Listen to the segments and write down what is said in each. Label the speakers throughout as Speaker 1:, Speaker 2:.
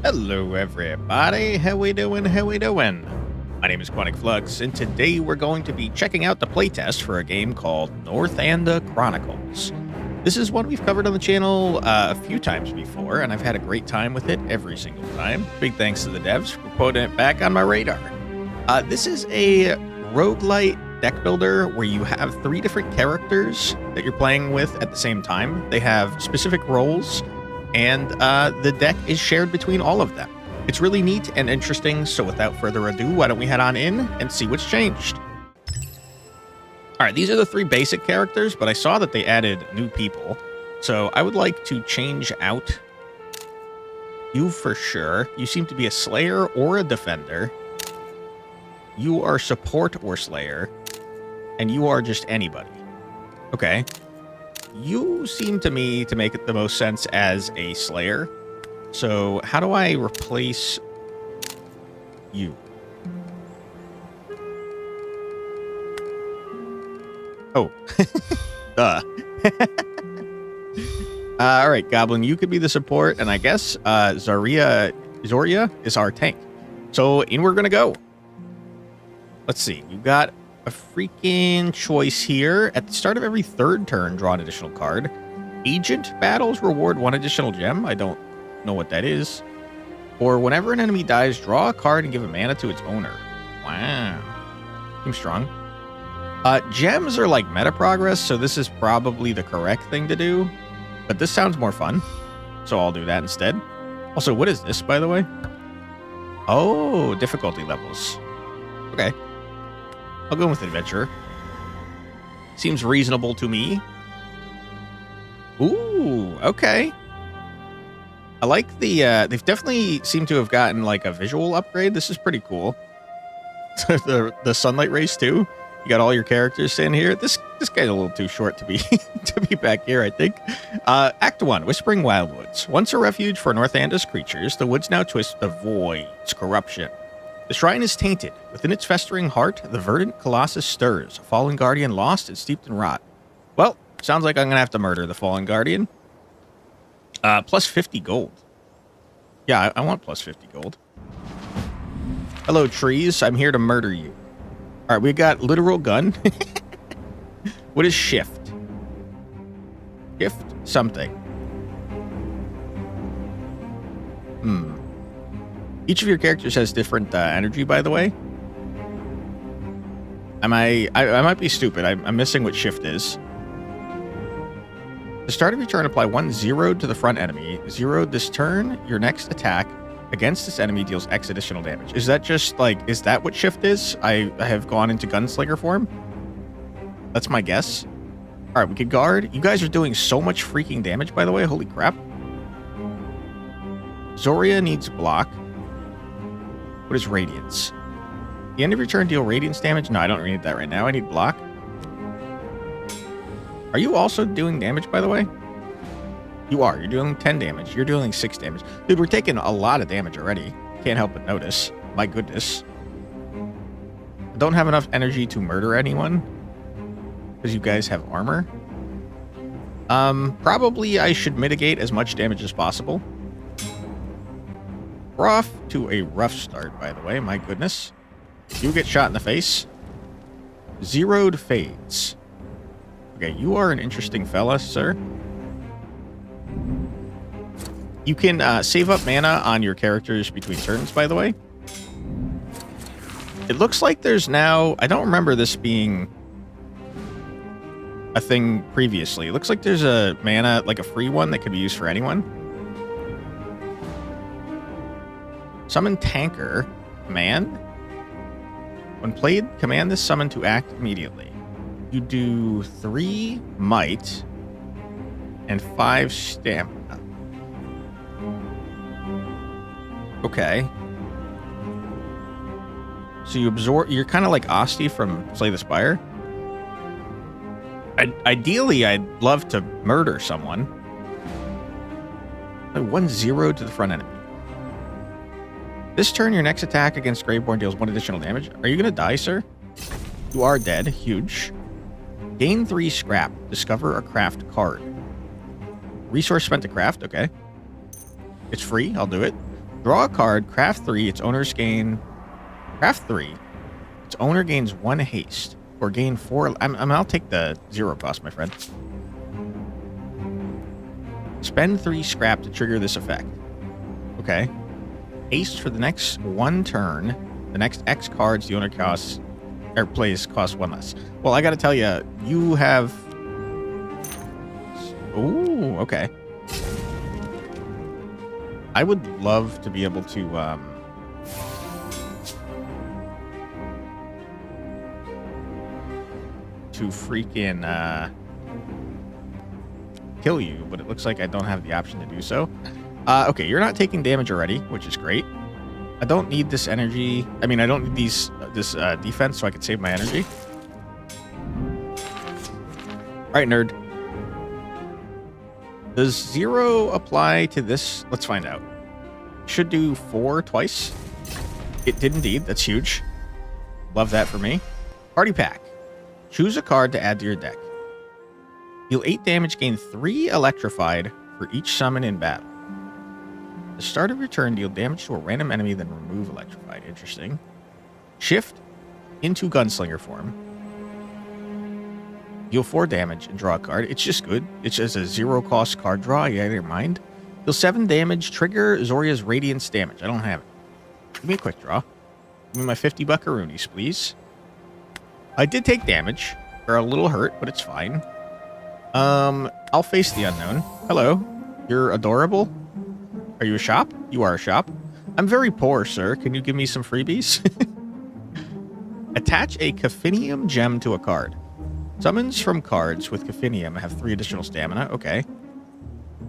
Speaker 1: Hello everybody, how we doing, how we doing? My name is Quantic Flux, and today we're going to be checking out the playtest for a game called Northanda Chronicles. This is one we've covered on the channel a few times before, and I've had a great time with it every single time. Big thanks to the devs for putting it back on my radar. This is a roguelite deck builder where you have 3 different characters that you're playing with at the same time. They have specific roles, and the deck is shared between all of them. It's really neat and interesting, so without further ado, why don't we head on in and see what's changed. Alright, these are the 3 basic characters, but I saw that they added new people, so I would like to change out you for sure. You seem to be a Slayer or a Defender. You are Support or Slayer, and you are just anybody. Okay. You seem to me to make it the most sense as a Slayer. So how do I replace you? Oh. Duh. All right, Goblin, you could be the support, and I guess Zoria is our tank. So in we're going to go. Let's see. You got a freaking choice here. At the start of every 3rd turn, draw an additional card. Agent battles reward 1 additional gem. I don't know what that is. Or whenever an enemy dies, draw a card and give a mana to its owner. Wow. Seems strong. Gems are like meta progress, so this is probably the correct thing to do. But this sounds more fun, so I'll do that instead. Also, what is this, by the way? Oh, difficulty levels. Okay. I'll go with Adventurer. Seems reasonable to me. Ooh, okay. I like the, they've definitely seemed to have gotten like a visual upgrade. This is pretty cool. the sunlight rays too. You got all your characters standing here. This guy's a little too short to be to be back here, I think. Act 1, Whispering Wildwoods. Once a refuge for Northanda's creatures, the woods now twist the void's corruption. The shrine is tainted. Within its festering heart, the verdant colossus stirs, a fallen guardian lost and steeped in rot. Well, sounds like I'm going to have to murder the fallen guardian. Plus 50 gold. Yeah, I want plus 50 gold. Hello, trees. I'm here to murder you. All right, we got literal gun. What is shift? Shift something. Each of your characters has different energy, by the way. I might be stupid. I'm missing what shift is. At the start of your turn, apply 1 0 to the front enemy. 0 this turn. Your next attack against this enemy deals X additional damage. Is that just like, is that what shift is? I have gone into gunslinger form. That's my guess. All right, we could guard. You guys are doing so much freaking damage, by the way. Holy crap. Zoria needs block. What is Radiance? The end of your turn, deal Radiance damage? No, I don't need that right now. I need block. Are you also doing damage, by the way? You are. You're doing 10 damage. You're doing 6 damage. Dude, we're taking a lot of damage already. Can't help but notice. My goodness. I don't have enough energy to murder anyone. Because you guys have armor. Probably I should mitigate as much damage as possible. We're off to a rough start, by the way. My goodness. You get shot in the face. Zeroed fades. Okay, you are an interesting fella, sir. You can save up mana on your characters between turns, by the way. It looks like there's now... I don't remember this being a thing previously. It looks like there's a mana, like a free one that can be used for anyone. Summon Tanker. Command. When played, command this summon to act immediately. You do 3 might and 5 stamina. Okay. So you absorb... You're kind of like Asti from Slay the Spire. Ideally, I'd love to murder someone. 1 0 to the front enemy. This turn, your next attack against Graveborn deals 1 additional damage. Are you going to die, sir? You are dead. Huge. Gain 3 scrap. Discover or craft card. Resource spent to craft. Okay. It's free. I'll do it. Draw a card, craft 3, its owners gain... Craft 3, its owner gains 1 haste, or gain 4... I'll take the 0 cost, my friend. Spend 3 scrap to trigger this effect. Okay. Haste for the next 1 turn. The next X cards the owner costs... or plays cost 1 less. Well, I gotta tell you, you have... Ooh, okay. I would love to be able to, freaking, kill you, but it looks like I don't have the option to do so. Okay, you're not taking damage already, which is great. I don't need this energy. I mean, I don't need this defense, so I can save my energy. All right, nerd. Does 0 apply to this? Let's find out. Should do 4 twice. It did indeed. That's huge. Love that for me. Party pack. Choose a card to add to your deck. Deal 8 damage, gain 3 electrified for each summon in battle. At the start of your turn, deal damage to a random enemy, then remove electrified. Interesting. Shift into gunslinger form. Deal 4 damage and draw a card. It's just good. It's just a 0 cost card draw. You out of your mind. Deal 7 damage. Trigger Zoria's Radiance damage. I don't have it. Give me a quick draw. Give me my 50 buckaroonies, please. I did take damage. Or a little hurt, but it's fine. I'll face the unknown. Hello. You're adorable. Are you a shop? You are a shop. I'm very poor, sir. Can you give me some freebies? Attach a Caffinium gem to a card. Summons from cards with Caffinium have 3 additional stamina. Okay.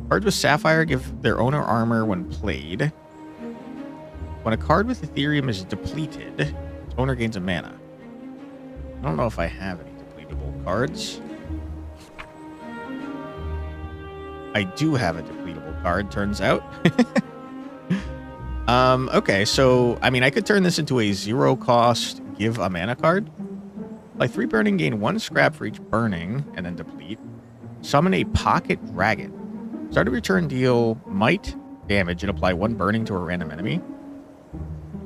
Speaker 1: Cards with Sapphire give their owner armor when played. When a card with Ethereum is depleted, its owner gains a mana. I don't know if I have any depletable cards. I do have a depletable card, turns out. Okay, so, I mean, I could turn this into a 0 cost give a mana card. By 3 burning, gain 1 scrap for each burning, and then deplete. Summon a pocket dragon. Start of your turn, deal might damage and apply 1 burning to a random enemy.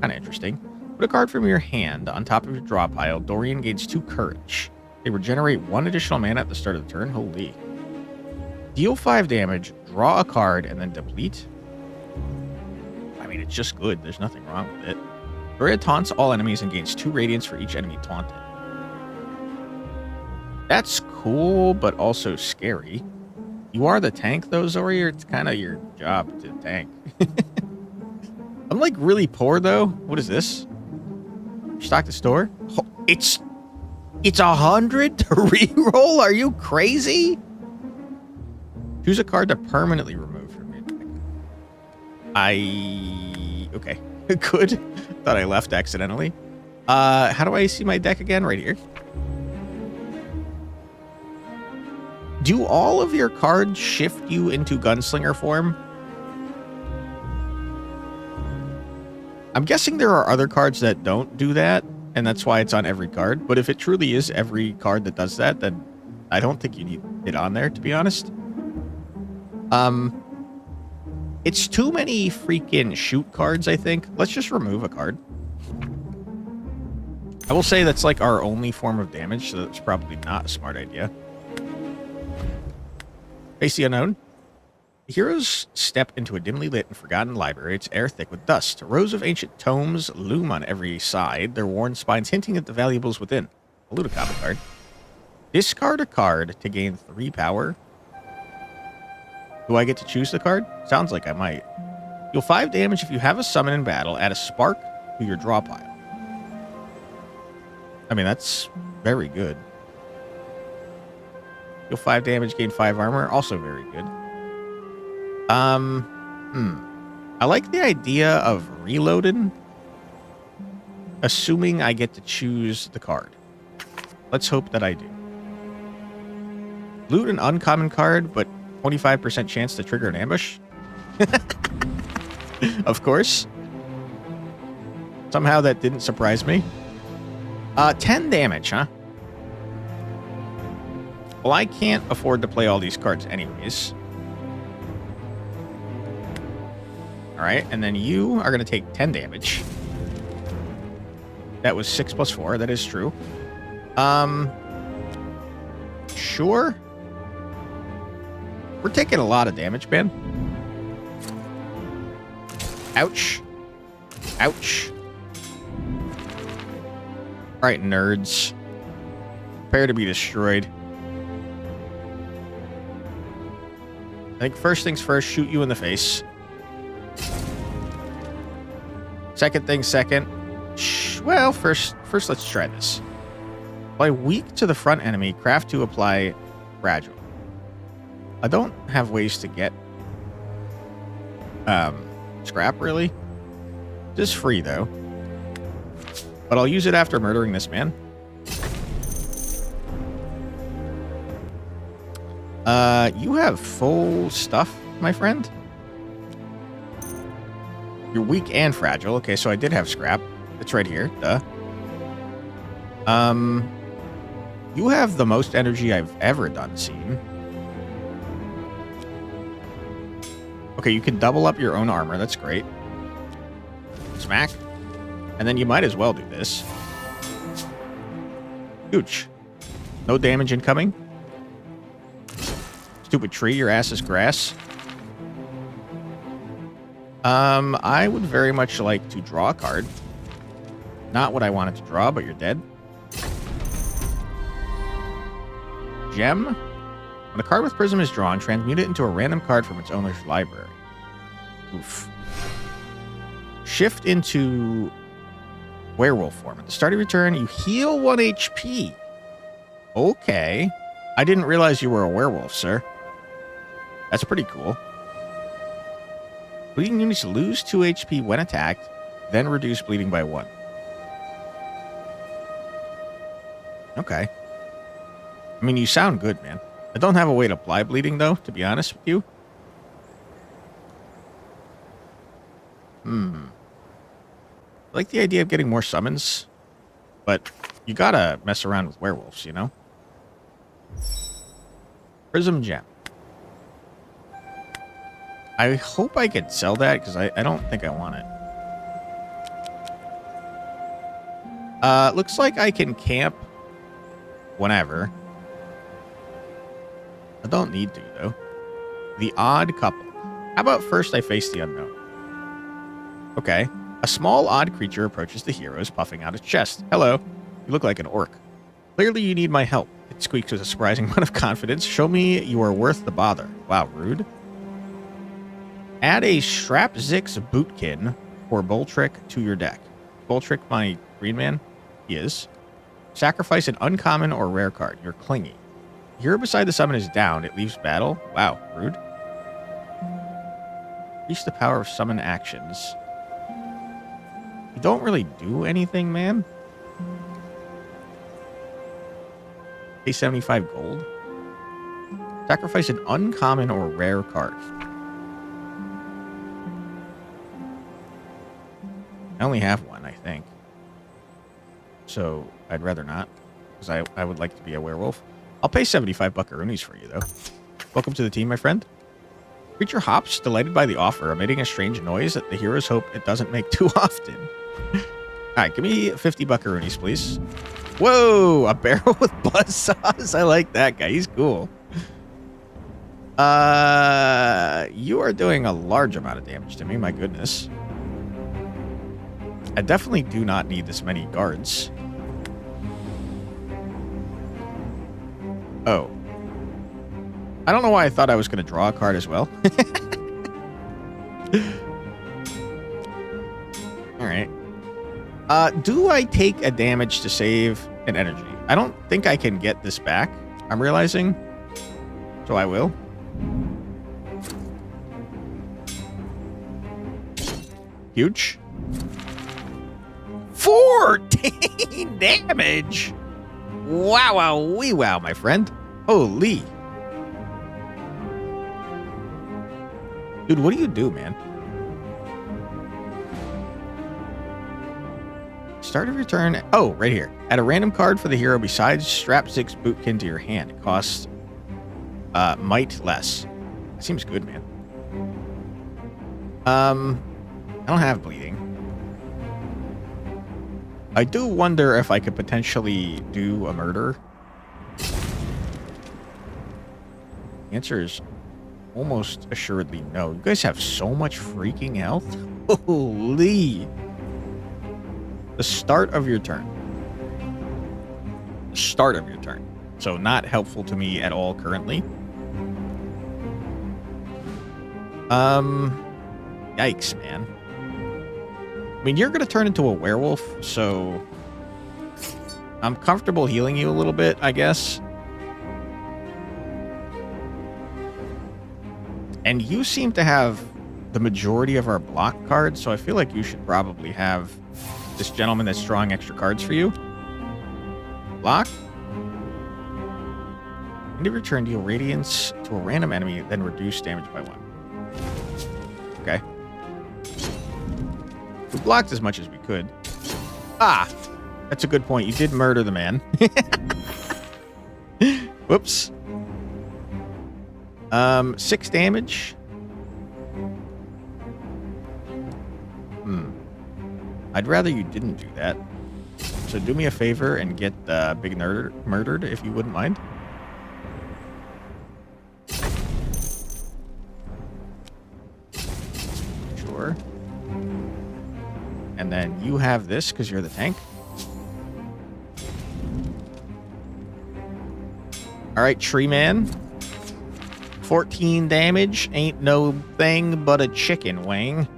Speaker 1: Kind of interesting. Put a card from your hand on top of your draw pile. Dorian gains 2 courage. They regenerate 1 additional mana at the start of the turn. Holy. Deal 5 damage, draw a card, and then deplete. I mean, it's just good. There's nothing wrong with it. Doria taunts all enemies and gains 2 radiance for each enemy taunted. That's cool, but also scary. You are the tank, though, Zoria. It's kind of your job to tank. I'm, like, really poor, though. What is this? Stock the store? Oh, it's 100 to reroll? Are you crazy? Choose a card to permanently remove from your deck. Okay. Good. Thought I left accidentally. How do I see my deck again? Right here. Do all of your cards shift you into gunslinger form? I'm guessing there are other cards that don't do that, and that's why it's on every card. But if it truly is every card that does that, then I don't think you need it on there, to be honest. It's too many freaking shoot cards, I think. Let's just remove a card. I will say that's like our only form of damage, so that's probably not a smart idea. Face the unknown. The heroes step into a dimly lit and forgotten library. Its air thick with dust. Rows of ancient tomes loom on every side, their worn spines hinting at the valuables within. A Ludicaba card. Discard a card to gain 3 power. Do I get to choose the card? Sounds like I might. Deal 5 damage if you have a summon in battle. Add a spark to your draw pile. I mean, that's very good. Deal 5 damage, gain 5 armor. Also very good. I like the idea of reloading, assuming I get to choose the card. Let's hope that I do. Loot an uncommon card, but 25% chance to trigger an ambush. Of course. Somehow that didn't surprise me. 10 damage, huh? Well, I can't afford to play all these cards anyways. All right, and then you are going to take 10 damage. That was 6 plus 4. That is true. Sure. We're taking a lot of damage, man. Ouch. Ouch. All right, nerds. Prepare to be destroyed. I think first things first, shoot you in the face. Second thing second. Well, first let's try this. Apply weak to the front enemy, craft to apply fragile. I don't have ways to get scrap, really. Just free, though. But I'll use it after murdering this man. You have full stuff, my friend. You're weak and fragile. Okay, so I did have scrap. It's right here. Duh. You have the most energy I've ever done seen. Okay, you can double up your own armor. That's great. Smack. And then you might as well do this. Huge. No damage incoming. Stupid tree, your ass is grass. I would very much like to draw a card. Not what I wanted to draw, but you're dead. Gem. When a card with Prism is drawn, transmute it into a random card from its owner's library. Oof. Shift into werewolf form. At the start of your turn, you heal 1 HP. Okay. I didn't realize you were a werewolf, sir. That's pretty cool. Bleeding units lose 2 HP when attacked, then reduce bleeding by 1. Okay. I mean, you sound good, man. I don't have a way to apply bleeding, though, to be honest with you. I like the idea of getting more summons, but you gotta mess around with werewolves, you know? Prism Gem. I hope I can sell that, because I don't think I want it. Looks like I can camp whenever. I don't need to, though. The Odd Couple. How about first I face the unknown? Okay. A small odd creature approaches the heroes, puffing out its chest. Hello. You look like an orc. Clearly you need my help. It squeaks with a surprising amount of confidence. Show me you are worth the bother. Wow, rude. Add a Strapzix Bootkin or Boltrick to your deck. Boltrick, my green man? He is. Sacrifice an uncommon or rare card. You're clingy. The hero beside the summon is down. It leaves battle. Wow, rude. Increase the power of summon actions. You don't really do anything, man. Pay 75 gold. Sacrifice an uncommon or rare card. I only have one, I think. So I'd rather not, because I would like to be a werewolf. I'll pay 75 buckaroonies for you, though. Welcome to the team, my friend. Creature hops, delighted by the offer, emitting a strange noise that the heroes hope it doesn't make too often. All right, give me 50 buckaroonies, please. Whoa, a barrel with buzzsaws. I like that guy. He's cool. You are doing a large amount of damage to me. My goodness. I definitely do not need this many guards. Oh. I don't know why I thought I was going to draw a card as well. All right. Do I take a damage to save an energy? I don't think I can get this back, I'm realizing. So I will. Huge. 14 damage! Wow, wow, wee wow, my friend. Holy. Dude, what do you do, man? Start of your turn. Oh, right here. Add a random card for the hero besides Strapzix Bootkin to your hand. It costs might less. That seems good, man. I don't have bleeding. I do wonder if I could potentially do a murder. The answer is almost assuredly no. You guys have so much freaking health. Holy. The start of your turn. The start of your turn. So not helpful to me at all currently. Yikes, man. I mean, you're going to turn into a werewolf, so I'm comfortable healing you a little bit, I guess. And you seem to have the majority of our block cards, so I feel like you should probably have this gentleman that's drawing extra cards for you. Block. End of your turn, deal radiance to a random enemy, then reduce damage by 1. Okay. We blocked as much as we could. Ah! That's a good point. You did murder the man. Whoops. 6 damage. I'd rather you didn't do that. So do me a favor and get Big Nerd murdered, if you wouldn't mind. Sure. And then you have this, because you're the tank. Alright, Tree Man. 14 damage. Ain't no thing but a chicken wing.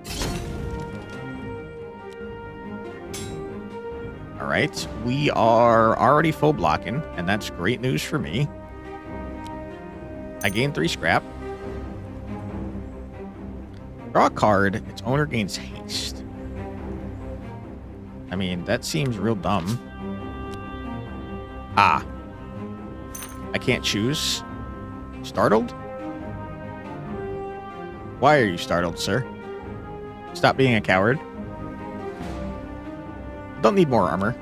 Speaker 1: Alright, we are already full blocking, and that's great news for me. I gained 3 scrap. Draw a card. Its owner gains haste. I mean, that seems real dumb. Ah. I can't choose. Startled? Why are you startled, sir? Stop being a coward. Don't need more armor.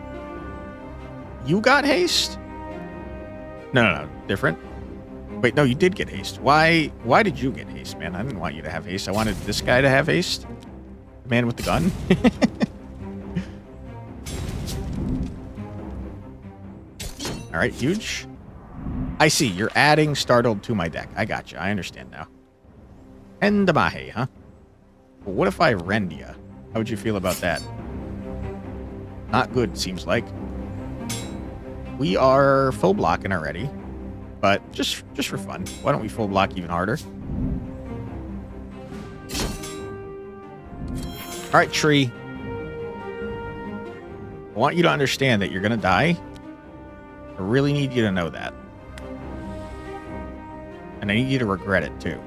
Speaker 1: You got haste? No. Different. Wait, no, you did get haste. Why did you get haste, man? I didn't want you to have haste. I wanted this guy to have haste. The man with the gun. All right, huge. I see. You're adding startled to my deck. I got you. I understand now. Endamahe, huh? Well, what if I rend ya? How would you feel about that? Not good, seems like. We are full blocking already, but just for fun, why don't we full block even harder? All right, Tree. I want you to understand that you're going to die. I really need you to know that. And I need you to regret it, too.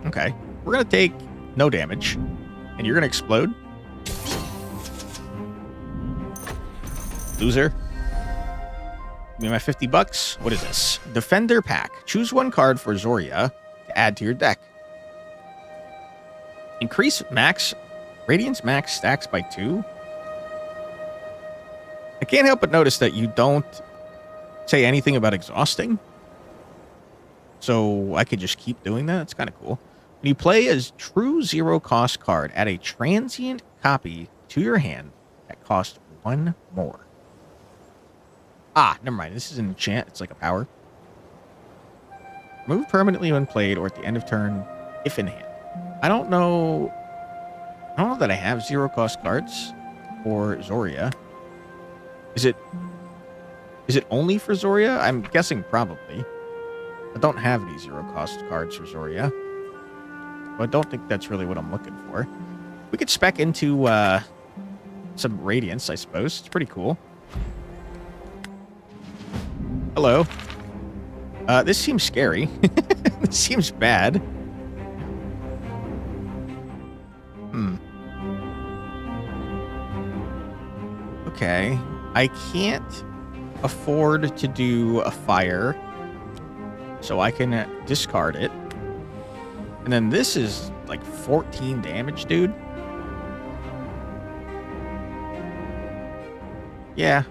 Speaker 1: Okay. We're going to take no damage. And you're going to explode. Loser. Give me my $50. What is this? Defender Pack. Choose one card for Zoria to add to your deck. Increase max... Radiance max stacks by 2. I can't help but notice that you don't say anything about exhausting. So I could just keep doing that. It's kind of cool. When you play as true 0-cost card, add a transient copy to your hand that costs 1 more. Ah, never mind. This is an enchant. It's like a power. Move permanently when played or at the end of turn if in hand. I don't know that I have 0-cost cards for Zoria. Is it only for Zoria? I'm guessing probably. I don't have any 0-cost cards for Zoria. But I don't think that's really what I'm looking for. We could spec into some Radiance, I suppose. It's pretty cool. Hello. This seems scary. This seems bad. Okay. I can't afford to do a fire, so I can discard it. And then this is like 14 damage, dude. Yeah.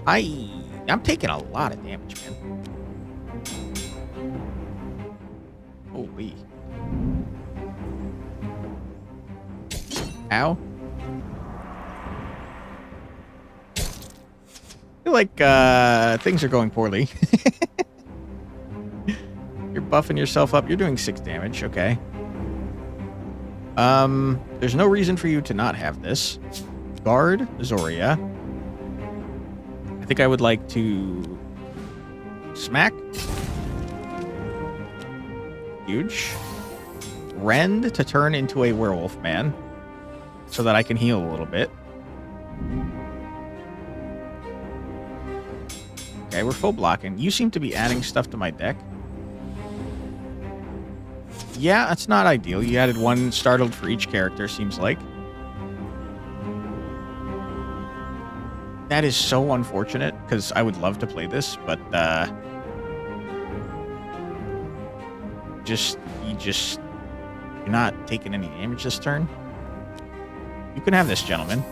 Speaker 1: I'm taking a lot of damage, man. Holy. Ow. I feel like things are going poorly. You're buffing yourself up. You're doing 6 damage. Okay. There's no reason for you to not have this. Guard Zoria. I think I would like to smack. Huge. Rend to turn into a werewolf man so that I can heal a little bit. Okay, we're full blocking. You seem to be adding stuff to my deck. Yeah, that's not ideal. You added 1 startled for each character, seems like. That is so unfortunate, because I would love to play this, but, you're not taking any damage this turn. You can have this, gentleman.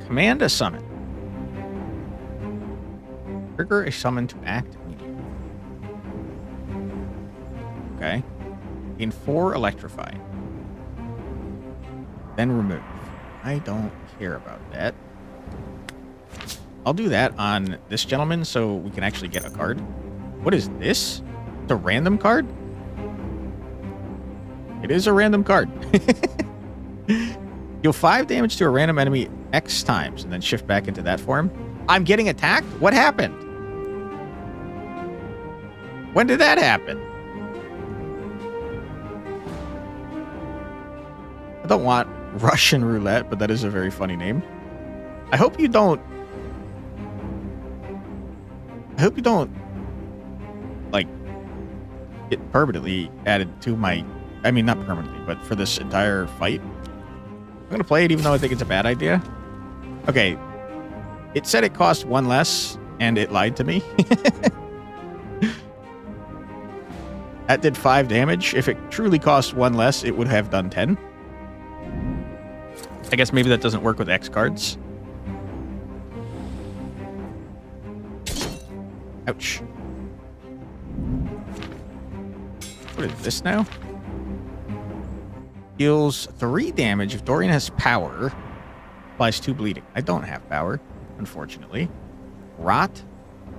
Speaker 1: Command a summon. Trigger a summon to act immediately. Okay. Gain 4 electrify. Then remove. I don't care about that. I'll do that on this gentleman so we can actually get a card. What is this? It's a random card? It is a random card. Deal 5 damage to a random enemy X times and then shift back into that form. I'm getting attacked? What happened? When did that happen? I don't want Russian roulette, but that is a very funny name. I hope you don't, like, get permanently added to my, I mean, not permanently, but for this entire fight. I'm going to play it even though I think it's a bad idea. Okay. It said it cost 1 less, and it lied to me. That did 5 damage. If it truly cost 1 less, it would have done 10. I guess maybe that doesn't work with X cards. Ouch. What is this now? Deals 3 damage if Dorian has power. Applies 2 bleeding. I don't have power, unfortunately. Rot.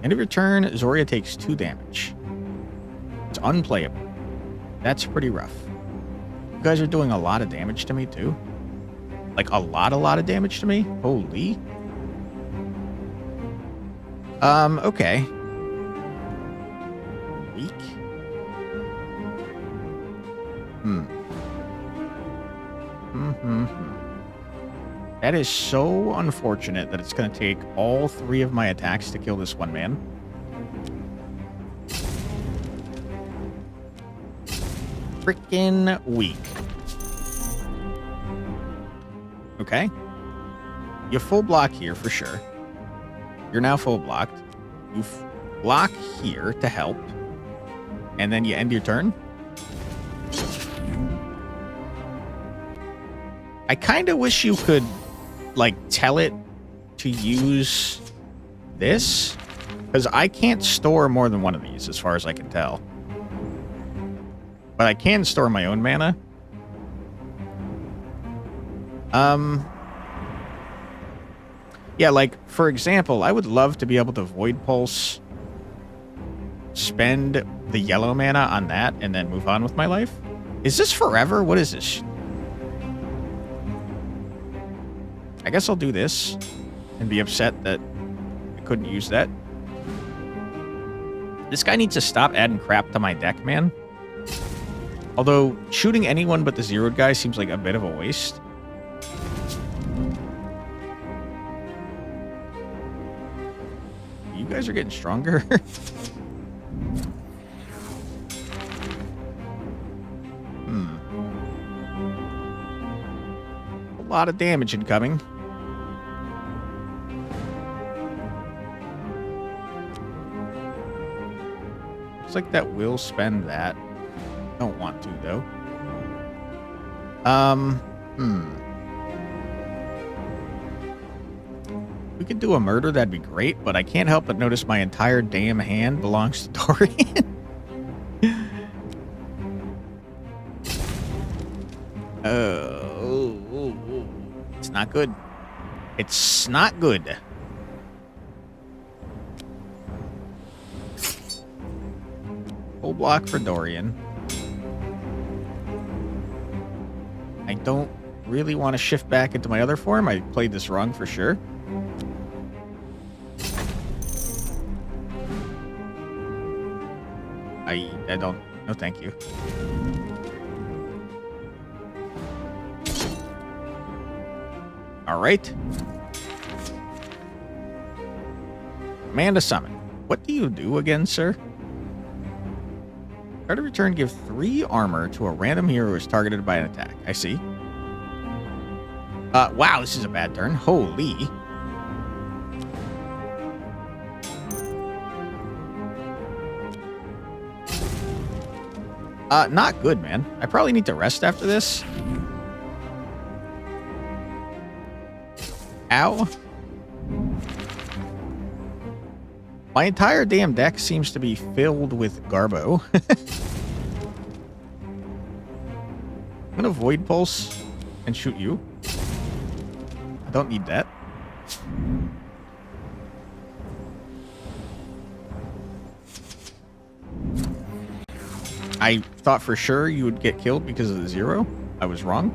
Speaker 1: End of your turn, Zoria takes 2 damage. It's unplayable. That's pretty rough. You guys are doing a lot of damage to me, too. Like, a lot of damage to me? Holy. Okay. Weak. That is so unfortunate that it's going to take all 3 of my attacks to kill this one man. Frickin' weak. Okay. You full block here for sure. You're now full blocked. You block here to help. And then you end your turn. I kind of wish you could, like, tell it to use this. Because I can't store more than 1 of these, as far as I can tell. But I can store my own mana. Yeah, like, for example, I would love to be able to Void Pulse, spend the yellow mana on that, and then move on with my life. Is this forever? What is this? I guess I'll do this and be upset that I couldn't use that. This guy needs to stop adding crap to my deck, man. Although, shooting anyone but the zeroed guy seems like a bit of a waste. You guys are getting stronger. A lot of damage incoming. Looks like that will spend that. Don't want to, though. We could do a murder, that'd be great, but I can't help but notice my entire damn hand belongs to Dorian. It's not good. It's not good. Full block for Dorian. I don't really want to shift back into my other form. I played this wrong for sure. I don't. No, thank you. All right. Amanda summon. What do you do again, sir? Start of return, give 3 armor to a random hero who is targeted by an attack. I see. Wow, this is a bad turn. Holy. Not good, man. I probably need to rest after this. Ow. My entire damn deck seems to be filled with Garbo. I'm gonna Void Pulse and shoot you. I don't need that. I thought for sure you would get killed because of the 0. I was wrong.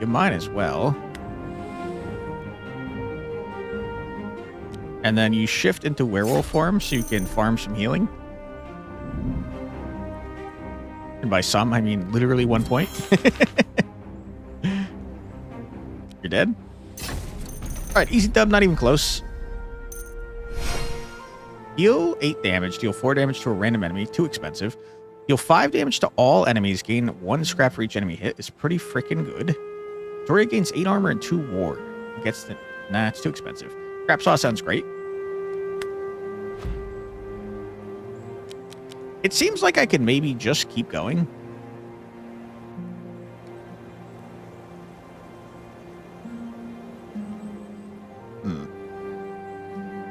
Speaker 1: You might as well. And then you shift into werewolf form so you can farm some healing. And by some, I mean literally 1 point. You're dead? Alright, easy dub, not even close. Deal 8 damage, deal 4 damage to a random enemy, too expensive. Deal 5 damage to all enemies, gain 1 scrap for each enemy hit. Is pretty freaking good. Toria gains 8 armor and 2 ward. Gets the... Nah, it's too expensive. Scrap Saw sounds great. It seems like I could maybe just keep going.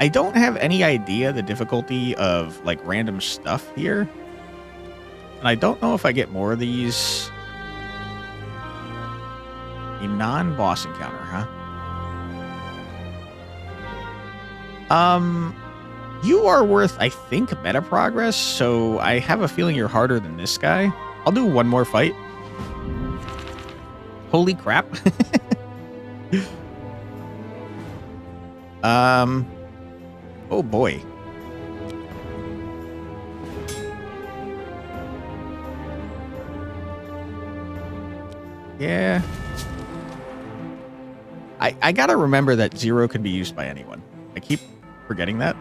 Speaker 1: I don't have any idea the difficulty of, like, random stuff here. And I don't know if I get more of these. A non-boss encounter, huh? You are worth, I think, meta progress, so I have a feeling you're harder than this guy. I'll do one more fight. Holy crap. Oh boy. Yeah. I gotta remember that 0 can be used by anyone. I keep forgetting that.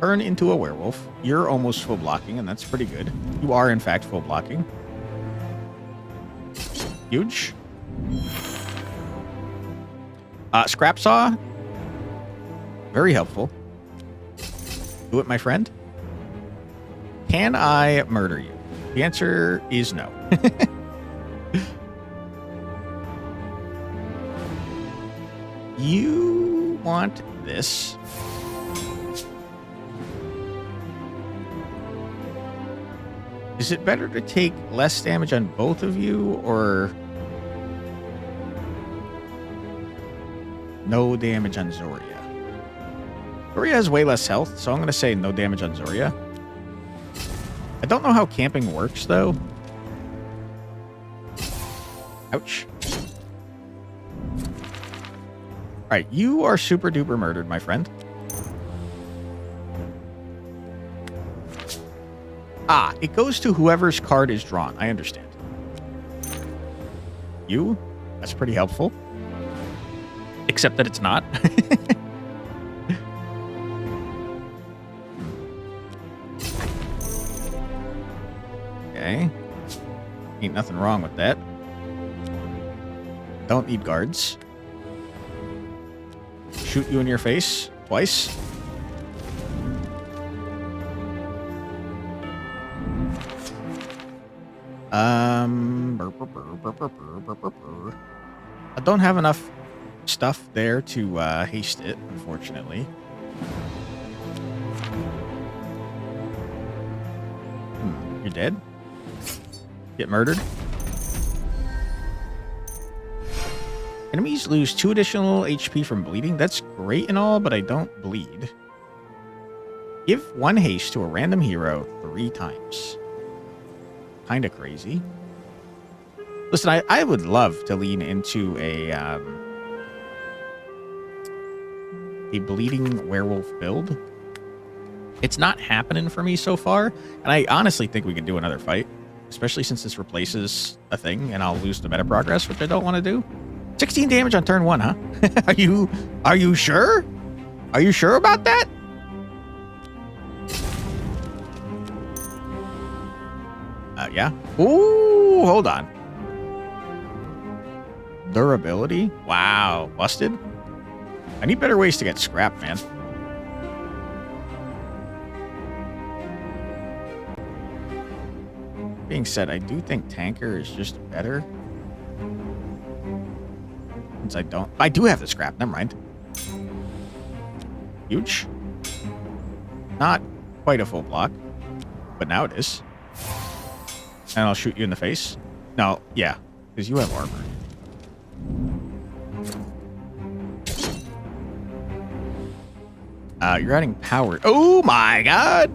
Speaker 1: Turn into a werewolf. You're almost full blocking, and that's pretty good. You are, in fact, full blocking. Huge. Scrap Saw. Very helpful. Do it, my friend. Can I murder you? The answer is no. You want this. Is it better to take less damage on both of you, or no damage on Zoria? Zoria has way less health, so I'm going to say no damage on Zoria. I don't know how camping works, though. Ouch. Alright, you are super duper murdered, my friend. Ah, it goes to whoever's card is drawn. I understand. You? That's pretty helpful. Except that it's not. Okay. Ain't nothing wrong with that. Don't need guards. Shoot you in your face twice. I don't have enough stuff there to haste it, unfortunately. You're dead? Get murdered? Enemies lose 2 additional HP from bleeding. That's great and all, but I don't bleed. Give 1 haste to a random hero 3 times. Kinda crazy. Listen, I would love to lean into a bleeding werewolf build. It's not happening for me so far, and I honestly think we can do another fight, especially since this replaces a thing, and I'll lose the meta progress, which I don't want to do. 16 damage on turn 1, huh? Are you sure? Are you sure about that? Yeah. Ooh, hold on. Durability? Wow. Busted? I need better ways to get scrap, man. Being said, I do think Tanker is just better. Since I do have the scrap. Never mind. Huge. Not quite a full block, but now it is. And I'll shoot you in the face. No, yeah, because you have armor. You're adding power. Oh my god!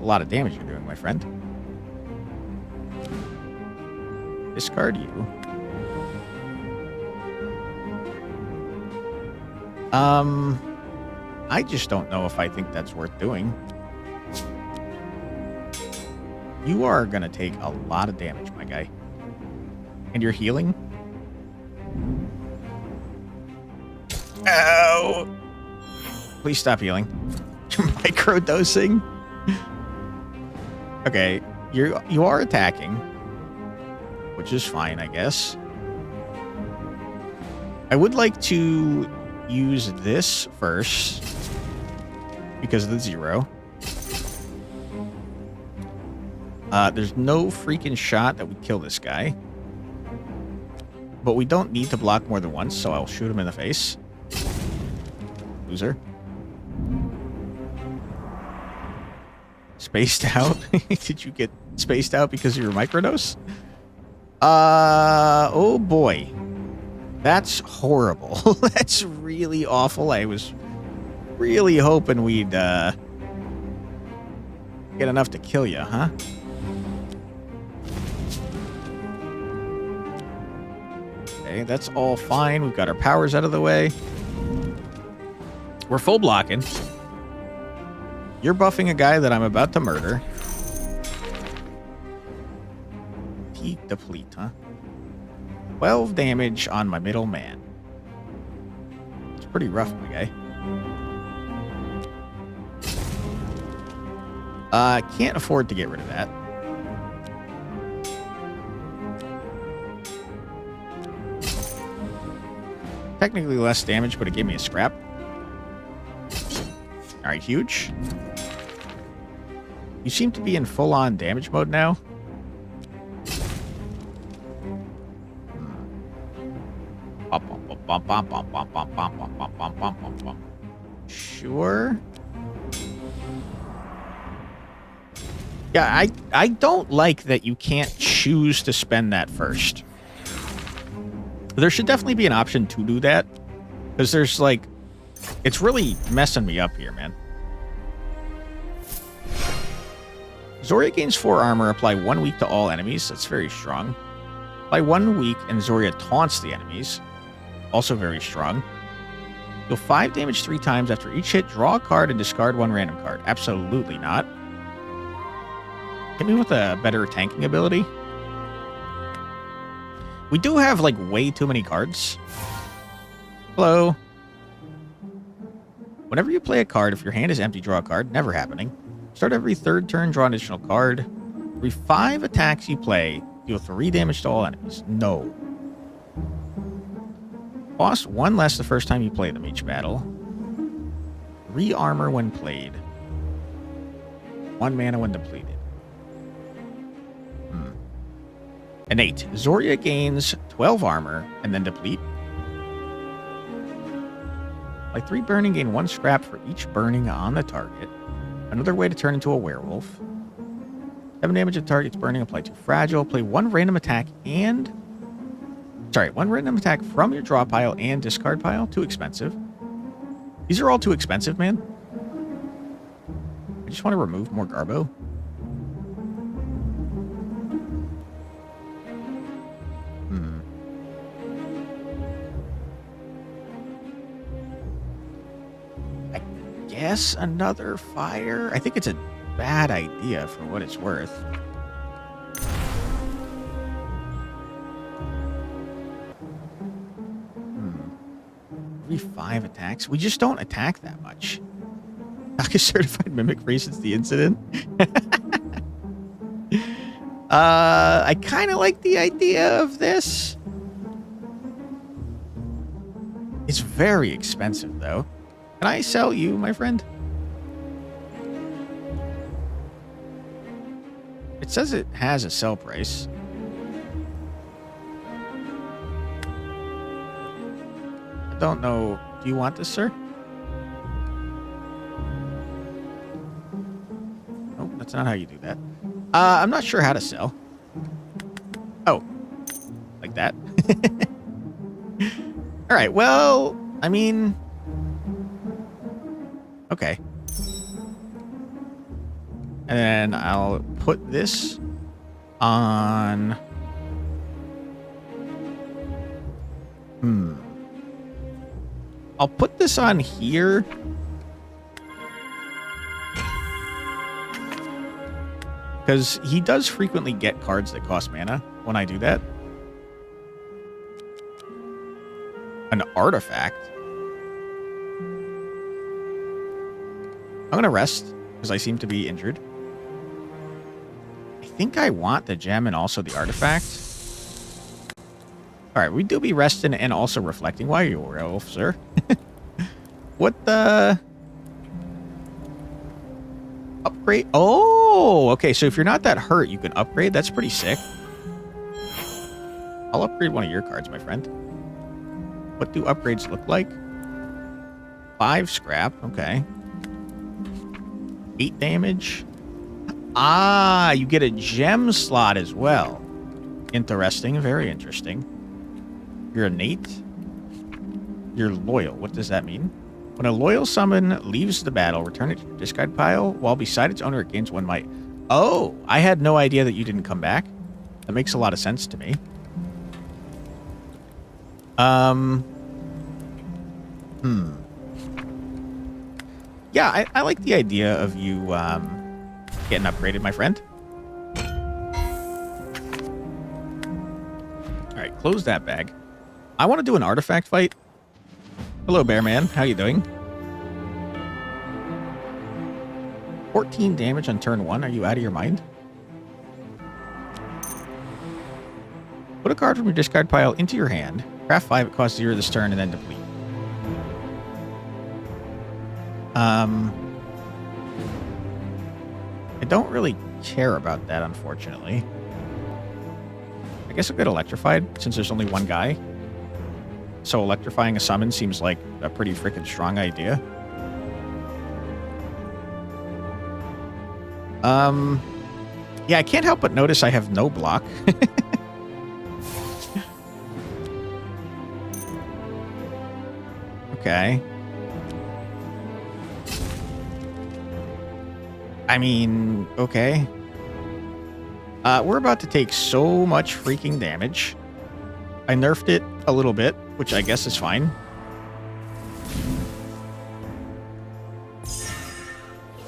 Speaker 1: A lot of damage you're doing, my friend. Discard you. I just don't know if I think that's worth doing. You are gonna take a lot of damage, my guy. And you're healing? Ow! Please stop healing. You're microdosing. Okay, you are attacking, which is fine, I guess. I would like to use this first because of the 0. There's no freaking shot that we kill this guy. But we don't need to block more than once, so I'll shoot him in the face. Loser. Spaced out? Did you get spaced out because of your microdose? Oh boy. That's horrible. That's really awful. I was really hoping we'd get enough to kill you, huh? Okay, that's all fine. We've got our powers out of the way. We're full blocking. You're buffing a guy that I'm about to murder. Heat deplete, huh? 12 damage on my middle man. It's pretty rough, my guy. Can't afford to get rid of that. Technically less damage, but it gave me a scrap. Alright, huge. You seem to be in full-on damage mode now. Sure. Yeah, I don't like that you can't choose to spend that first. There should definitely be an option to do that. Because there's like... It's really messing me up here, man. Zoria gains 4 armor. Apply 1 weak to all enemies. That's very strong. Apply 1 weak and Zoria taunts the enemies. Also very strong. Deal 5 damage 3 times after each hit. Draw a card and discard 1 random card. Absolutely not. Hit me with a better tanking ability. We do have, like, way too many cards. Hello. Whenever you play a card, if your hand is empty, draw a card. Never happening. Start every 3rd turn, draw an additional card. Every 5 attacks you play, deal 3 damage to all enemies. No. Cost 1 less the first time you play them each battle. Re-armor when played. 1 mana when depleted. An 8. Zoria gains 12 armor and then deplete. By 3 burning, gain 1 scrap for each burning on the target. Another way to turn into a werewolf. 7 damage of target's burning, apply to fragile. Play 1 random attack and... Sorry, 1 random attack from your draw pile and discard pile. Too expensive. These are all too expensive, man. I just want to remove more Garbo. I guess another fire? I think it's a bad idea for what it's worth. Every 5 attacks? We just don't attack that much. Knock a certified mimic free since the incident. I kind of like the idea of this. It's very expensive, though. Can I sell you, my friend? It says it has a sell price. I don't know. Do you want this, sir? Nope, that's not how you do that. I'm not sure how to sell. Oh, like that. All right, well, I mean, okay. And then I'll put this on... I'll put this on here. Because he does frequently get cards that cost mana when I do that. An artifact. I'm going to rest because I seem to be injured. I think I want the gem and also the artifact. All right, we do be resting and also reflecting. Why are you a werewolf, sir? What the... Upgrade? Oh, okay. So if you're not that hurt, you can upgrade. That's pretty sick. I'll upgrade one of your cards, my friend. What do upgrades look like? 5 scrap. Okay. 8 damage. Ah, you get a gem slot as well. Interesting. Very interesting. You're innate. You're loyal. What does that mean? When a loyal summon leaves the battle, return it to your discard pile. While beside its owner, it gains 1 might. Oh, I had no idea that you didn't come back. That makes a lot of sense to me. Yeah, I like the idea of you getting upgraded, my friend. All right, close that bag. I want to do an artifact fight. Hello, Bearman. How you doing? 14 damage on turn 1. Are you out of your mind? Put a card from your discard pile into your hand. Craft 5. It costs 0 this turn and then deplete. I don't really care about that, unfortunately. I guess I'll get electrified since there's only one guy. So electrifying a summon seems like a pretty freaking strong idea. Yeah, I can't help but notice I have no block. Okay. I mean, okay. We're about to take so much freaking damage. I nerfed it a little bit, which I guess is fine.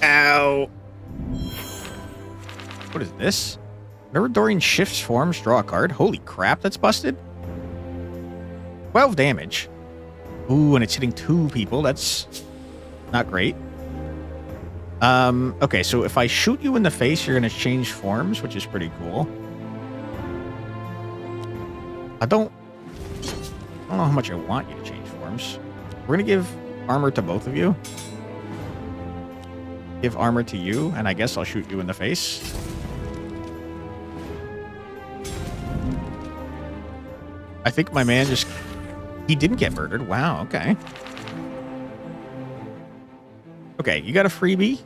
Speaker 1: Ow. What is this? Whenever Dorian shifts forms, draw a card. Holy crap, that's busted. 12 damage. Ooh, and it's hitting 2 people. That's not great. Okay, so if I shoot you in the face, you're going to change forms, which is pretty cool. I don't know how much I want you to change forms. We're going to give armor to both of you. Give armor to you, and I guess I'll shoot you in the face. I think my man just... He didn't get murdered. Wow, okay. Okay, you got a freebie.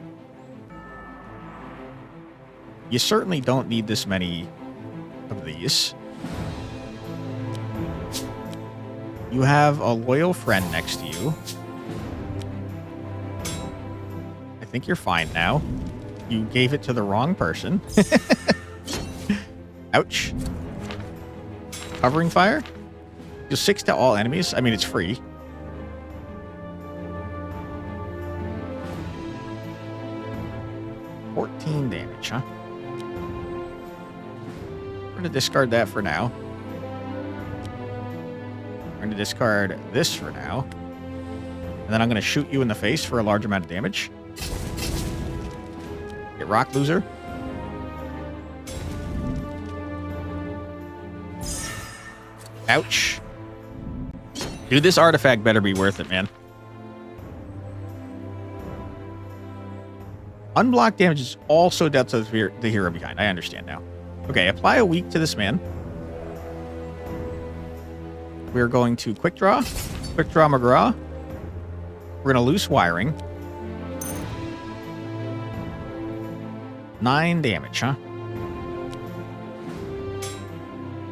Speaker 1: You certainly don't need this many of these. You have a loyal friend next to you. I think you're fine now. You gave it to the wrong person. Ouch. Covering fire? Deal 6 to all enemies. I mean, it's free. $14 damage, huh? We're going to discard that for now. We're going to discard this for now. And then I'm going to shoot you in the face for a large amount of damage. Get rock, loser. Ouch. Dude, this artifact better be worth it, man. Unblocked damage is also dealt to the hero behind. I understand now. Okay, apply a weak to this man. We're going to quick draw McGraw. We're going to loose wiring. 9 damage, huh?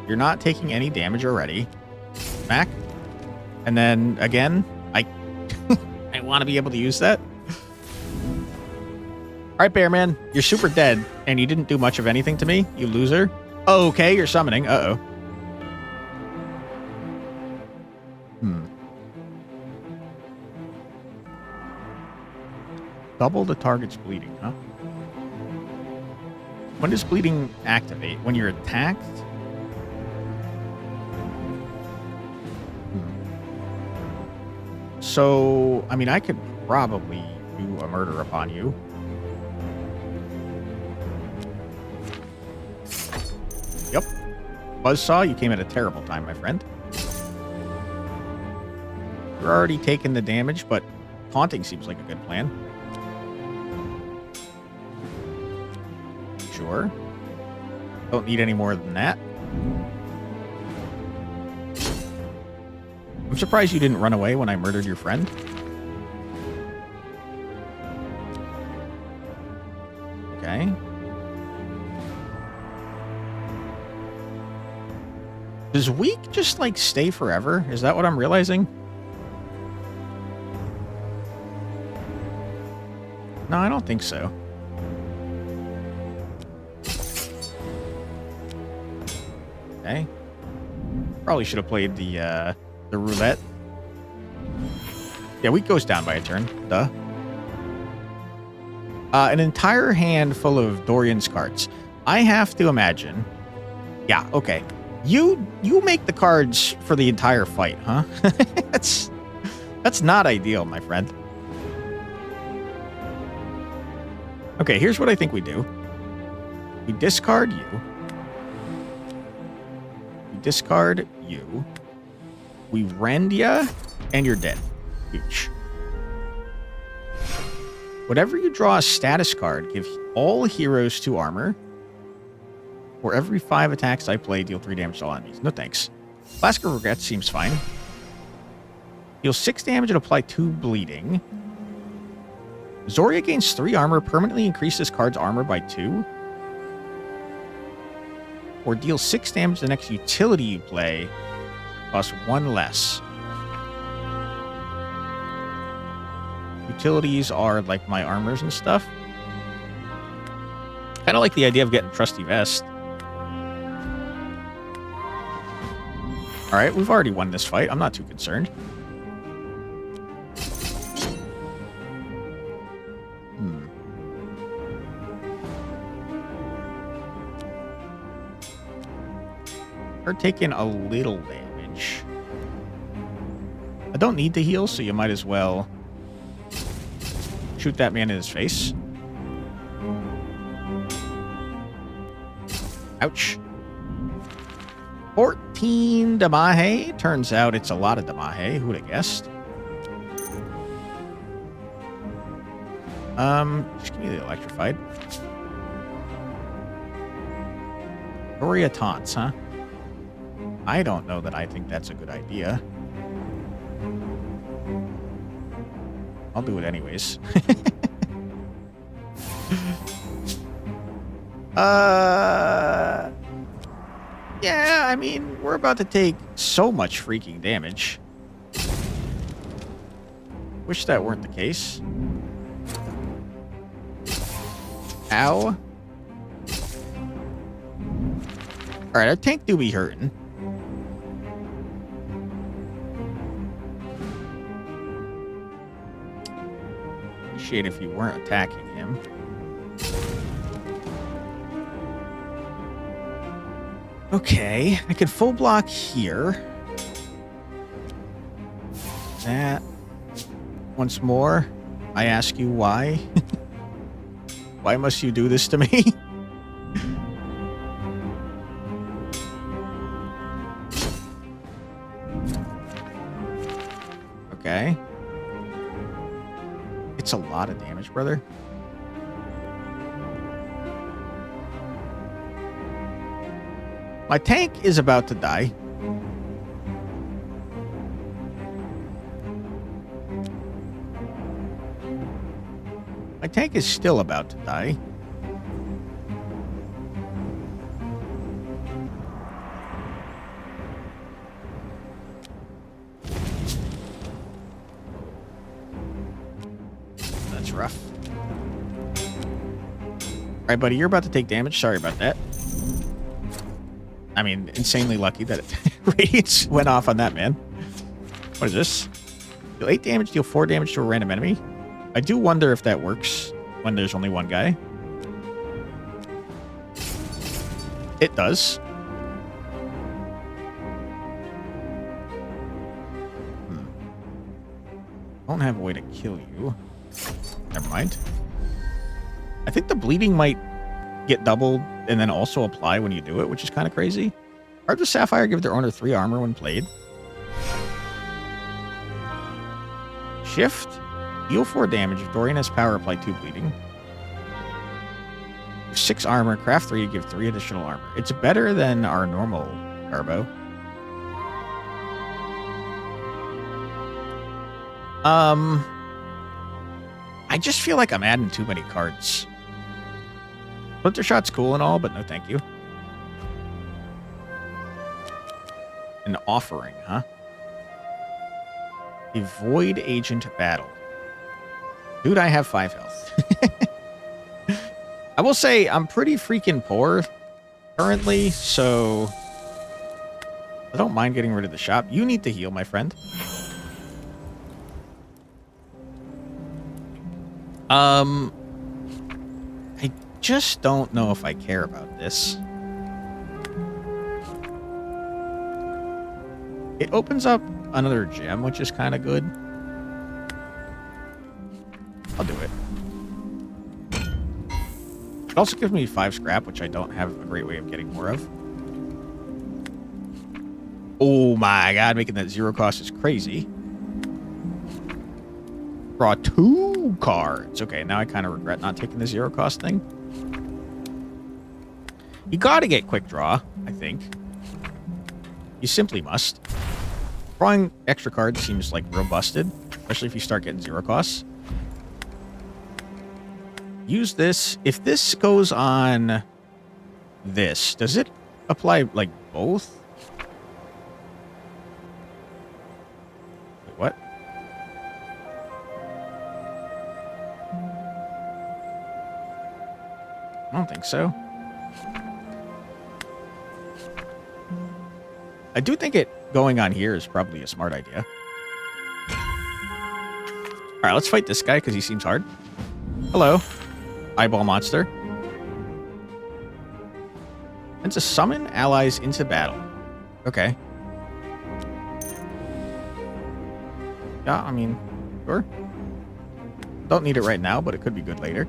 Speaker 1: You're not taking any damage already. Smack. And then, again, I want to be able to use that. All right, Bearman, you're super dead, and you didn't do much of anything to me, you loser. Oh, okay, you're summoning. Uh-oh. Double the target's bleeding, huh? When does bleeding activate? When you're attacked? So, I mean, I could probably do a murder upon you. Yep. Buzzsaw, you came at a terrible time, my friend. You're already taking the damage, but taunting seems like a good plan. Sure. Don't need any more than that. I'm surprised you didn't run away when I murdered your friend. Okay. Does weak just, like, stay forever? Is that what I'm realizing? No, I don't think so. Okay. Probably should have played the roulette. Yeah, weak goes down by a turn. Duh. An entire hand full of Dorian's cards. I have to imagine. Yeah, okay. You make the cards for the entire fight, huh? That's not ideal, my friend. Okay, here's what I think we do. We discard you. We discard you. We rend ya, and you're dead. Huge. Whenever you draw a status card, give all heroes 2 armor. For every 5 attacks I play, deal 3 damage to all enemies. No thanks. Flask of Regret seems fine. Deal 6 damage and apply 2 bleeding. Zoria gains 3 armor, permanently increase this card's armor by 2. Or deal 6 damage to the next utility you play, plus 1 less. Utilities are like my armors and stuff. Kind of like the idea of getting Trusty Vest. Alright, we've already won this fight. I'm not too concerned. We're taking a little damage. I don't need to heal, so you might as well shoot that man in his face. Ouch. 14 Damahe. Turns out it's a lot of Damahe. Who would have guessed? Just give me the electrified. Doria taunts, huh? I don't know that I think that's a good idea. I'll do it anyways. Yeah, I mean, we're about to take so much freaking damage. Wish that weren't the case. Ow. Alright, our tank do be hurting. Appreciate if you weren't attacking him. Okay, I could full block here. That. Once more, I ask you why. Why must you do this to me? Okay. It's a lot of damage, brother. My tank is about to die. My tank is still about to die. That's rough. All right, buddy, you're about to take damage. Sorry about that. I mean, insanely lucky that radiance went off on that, man. What is this? Deal 8 damage, deal 4 damage to a random enemy. I do wonder if that works when there's only one guy. It does. Don't have a way to kill you. Never mind. I think the bleeding might get doubled and then also apply when you do it, which is kind of crazy. Cards of Sapphire give their owner 3 armor when played. Shift. Deal 4 damage. If Dorian has power, apply 2 bleeding. 6 armor. Craft 3 to give 3 additional armor. It's better than our normal Garbo. I just feel like I'm adding too many cards. Splinter Shot's cool and all, but no thank you. An offering, huh? A Void Agent Battle. Dude, I have 5 health. I will say I'm pretty freaking poor currently, so I don't mind getting rid of the shop. You need to heal, my friend. I just don't know if I care about this. It opens up another gem, which is kind of good. I'll do it. It also gives me 5 scrap, which I don't have a great way of getting more of. Oh my god, making that 0 cost is crazy. Draw 2 cards. Okay, now I kind of regret not taking the 0 cost thing. You gotta get quick draw, I think. You simply must. Drawing extra cards seems like real busted, especially if you start getting 0 costs. Use this. If this goes on this, does it apply like both? Wait, what? I don't think so. I do think it going on here is probably a smart idea. All right, let's fight this guy because he seems hard. Hello, eyeball monster. And to summon allies into battle. Okay. Yeah, I mean, sure. Don't need it right now, but it could be good later.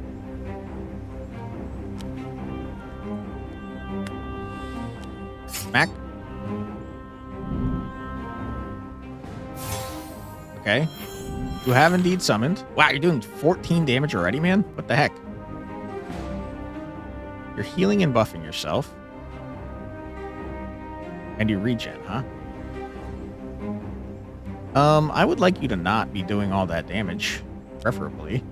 Speaker 1: Smack. Okay. You have indeed summoned. Wow, you're doing 14 damage already, man? What the heck? You're healing and buffing yourself. And you regen, huh? I would like you to not be doing all that damage, preferably.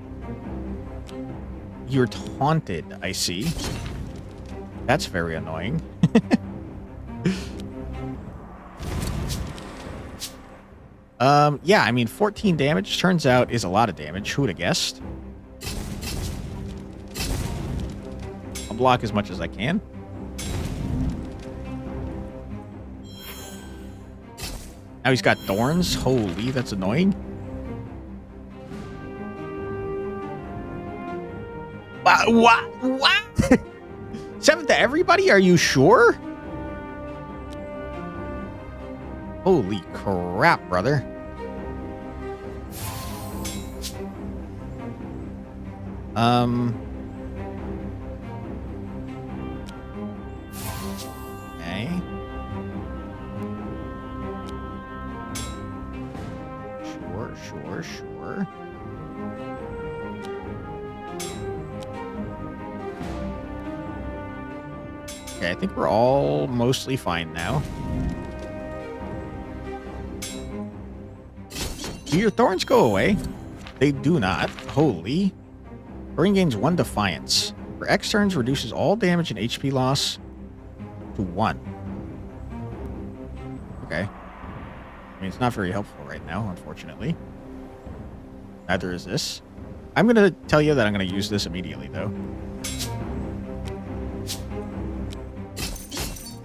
Speaker 1: You're taunted, I see. That's very annoying. Yeah, I mean, 14 damage turns out is a lot of damage. Who would have guessed? I'll block as much as I can. Now he's got thorns. Holy, that's annoying. What? 7 to everybody? Are you sure? Holy crap, brother. Okay. Sure. Okay, I think we're all mostly fine now. Do your thorns go away? They do not. Holy. Burning gains 1 defiance. For X turns, reduces all damage and HP loss to 1. Okay. I mean, it's not very helpful right now, unfortunately. Neither is this. I'm going to tell you that I'm going to use this immediately, though.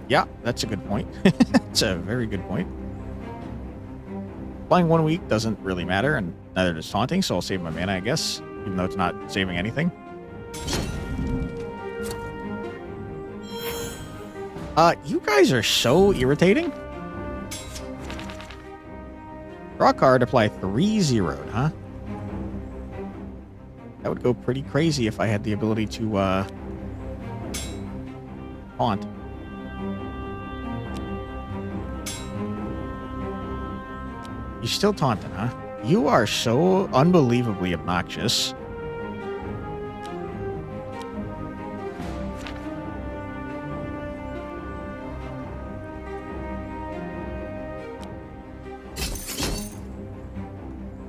Speaker 1: Yeah, that's a good point. It's a very good point. Flying 1 week doesn't really matter, and neither does taunting, so I'll save my mana, I guess, even though it's not saving anything. You guys are so irritating. Draw a card, apply 3 zeroed, huh? That would go pretty crazy if I had the ability to, taunt. You're still taunting, huh? You are so unbelievably obnoxious.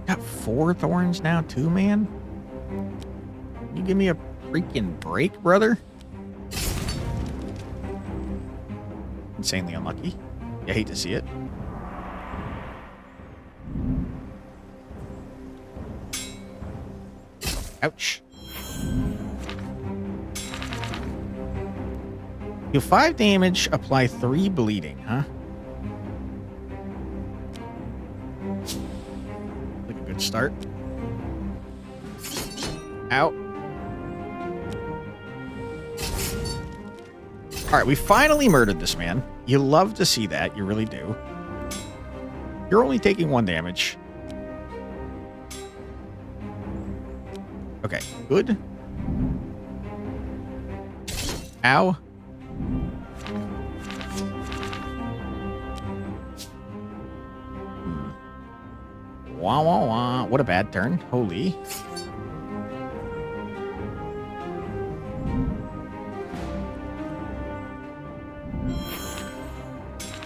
Speaker 1: Got 4 thorns now too, man? Can you give me a freaking break, brother? Insanely unlucky. You hate to see it. Ouch. Deal 5 damage, apply 3 bleeding, huh? Like a good start. Ow. Alright, we finally murdered this man. You love to see that, you really do. You're only taking 1 damage. Okay, good. Ow. Wah, wah, wah. What a bad turn. Holy.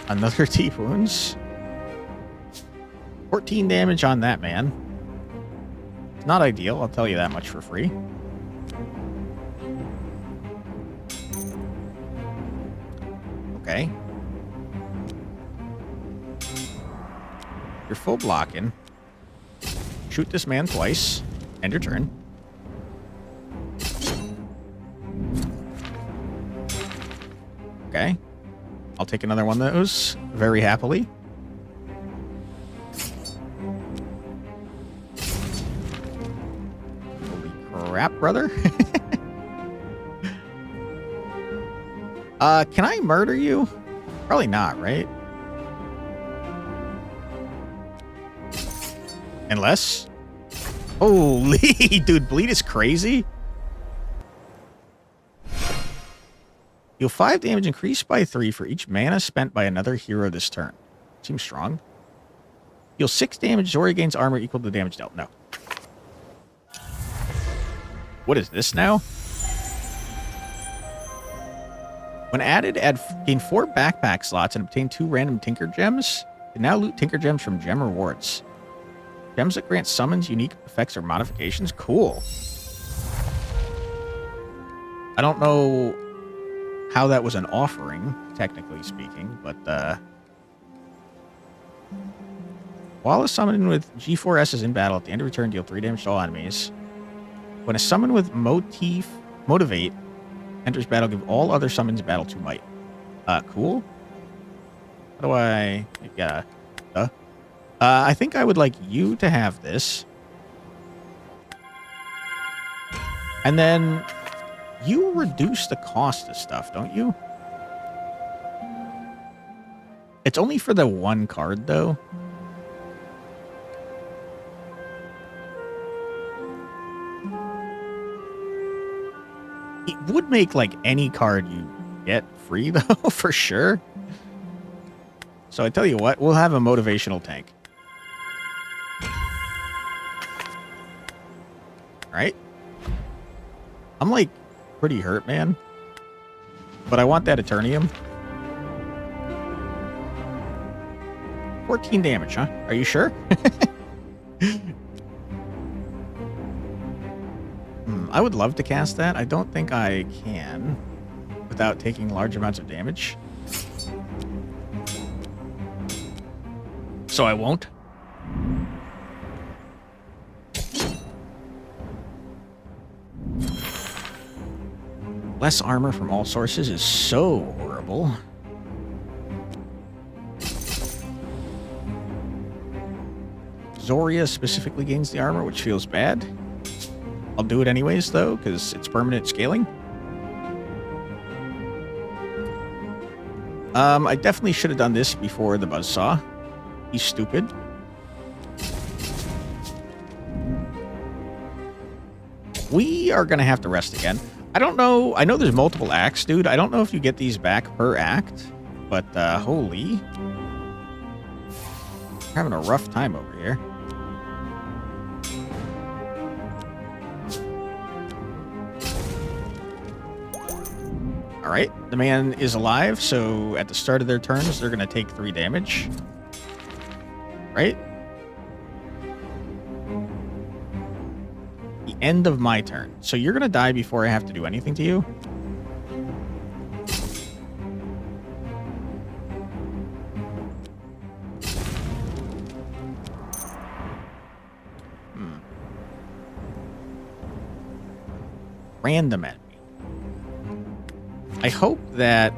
Speaker 1: Another deep wounds. 14 damage on that man. It's not ideal, I'll tell you that much for free. Okay. You're full blocking. Shoot this man twice. End your turn. Okay. I'll take another one of those very happily. Holy crap, brother. Can I murder you? Probably not, right? Unless... Holy, dude, bleed is crazy. Deal 5 damage increased by 3 for each mana spent by another hero this turn. Seems strong. Deal 6 damage, Zori gains armor equal to the damage dealt. No. What is this now? When added, gain 4 backpack slots and obtain 2 random Tinker Gems. You can now loot Tinker Gems from gem rewards. Gems that grant summons, unique effects, or modifications. Cool. I don't know how that was an offering, technically speaking, but while a summon with G4S is in battle, at the end of return, deal 3 damage to all enemies. When a summon with Motivate enters battle, give all other summons battle 2 might. Cool. How do I... Yeah. I think I would like you to have this. And then you reduce the cost of stuff, don't you? It's only for the 1 card, though. It would make, like, any card you get free, though, for sure. So I tell you what, we'll have a motivational tank. Right? I'm, like, pretty hurt, man. But I want that Eternium. 14 damage, huh? Are you sure? I would love to cast that. I don't think I can without taking large amounts of damage. So I won't. Less armor from all sources is so horrible. Zoria specifically gains the armor, which feels bad. I'll do it anyways, though, because it's permanent scaling. I definitely should have done this before the Buzzsaw. He's stupid. We are going to have to rest again. I don't know. I know there's multiple acts, dude. I don't know if you get these back per act, but holy. We're having a rough time over here. All right, the man is alive, so at the start of their turns, they're going to take 3 damage. Right? The end of my turn. So you're going to die before I have to do anything to you? Random enemy. I hope that...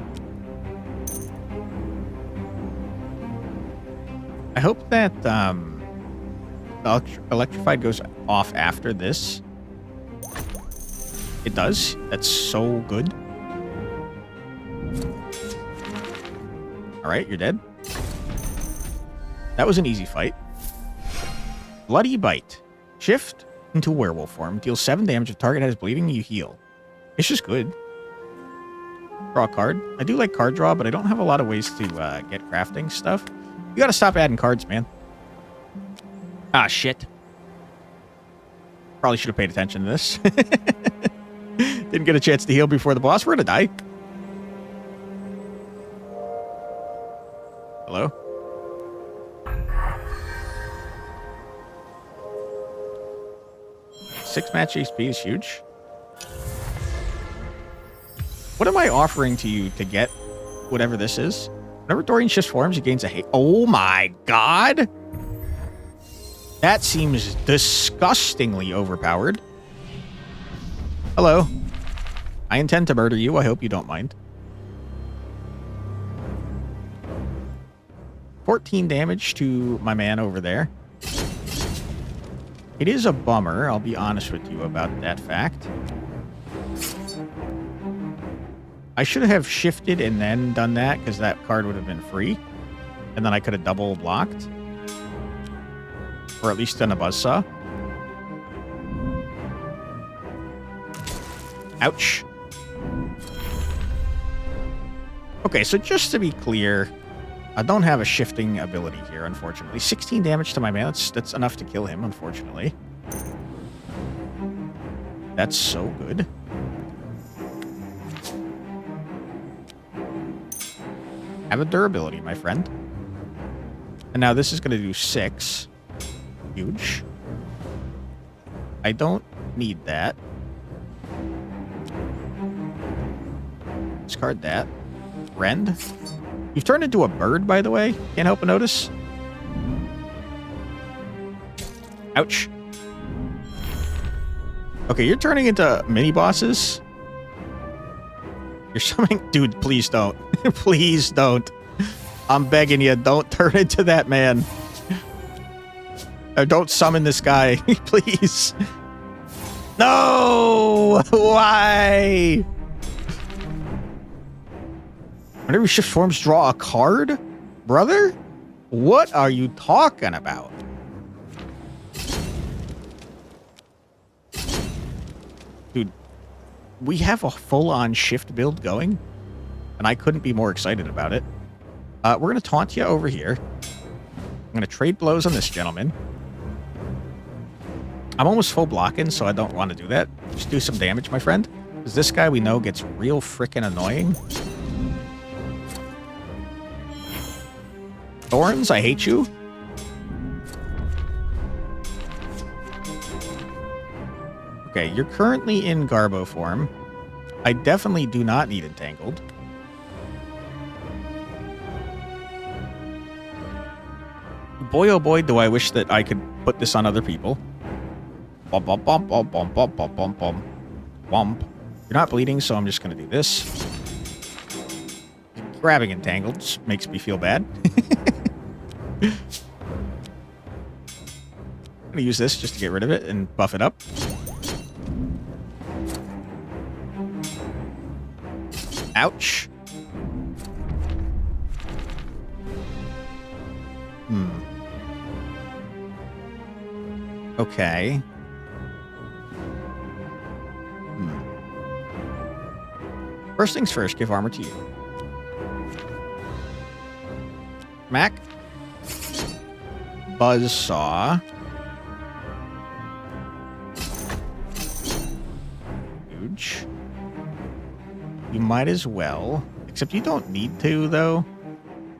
Speaker 1: Electrified goes off after this. It does. That's so good. Alright, you're dead. That was an easy fight. Bloody Bite. Shift into werewolf form. Deals 7 damage. If target has bleeding, you heal. It's just good. Draw a card. I do like card draw, but I don't have a lot of ways to get crafting stuff. You gotta stop adding cards, man. Ah, shit. Probably should have paid attention to this. Didn't get a chance to heal before the boss. We're gonna die. Hello? Six match HP is huge. What am I offering to you to get whatever this is? Whenever Dorian shifts forms, he gains a hate. Oh my god! That seems disgustingly overpowered. Hello. I intend to murder you. I hope you don't mind. 14 damage to my man over there. It is a bummer. I'll be honest with you about that fact. I should have shifted and then done that, because that card would have been free. And then I could have double blocked. Or at least done a buzzsaw. Ouch. Okay, so just to be clear, I don't have a shifting ability here, unfortunately. 16 damage to my man. That's enough to kill him, unfortunately. That's so good. Have a durability, my friend. And now this is going to do 6. Huge. I don't need that. Discard that. Rend. You've turned into a bird, by the way. Can't help but notice. Ouch. Okay, you're turning into mini bosses. You're summoning... Dude, please don't. Please don't. I'm begging you, don't turn into that man. Or don't summon this guy, please. No! Why? Whenever you shift forms, draw a card? Brother? What are you talking about? Dude, we have a full-on shift build going, and I couldn't be more excited about it. We're going to taunt you over here. I'm going to trade blows on this gentleman. I'm almost full blocking, so I don't want to do that. Just do some damage, my friend. Because this guy we know gets real freaking annoying. Thorns, I hate you. Okay, you're currently in Garbo form. I definitely do not need Entangled. Boy, oh boy, do I wish that I could put this on other people. Bump, bump, bump, bump, bump, bump, bump, bump, bump. Bump. You're not bleeding, so I'm just going to do this. Grabbing Entangled just makes me feel bad. I'm going to use this just to get rid of it and buff it up. Ouch. Okay. First things first, give armor to you. Mac. Buzzsaw. Huge. You might as well. Except you don't need to, though.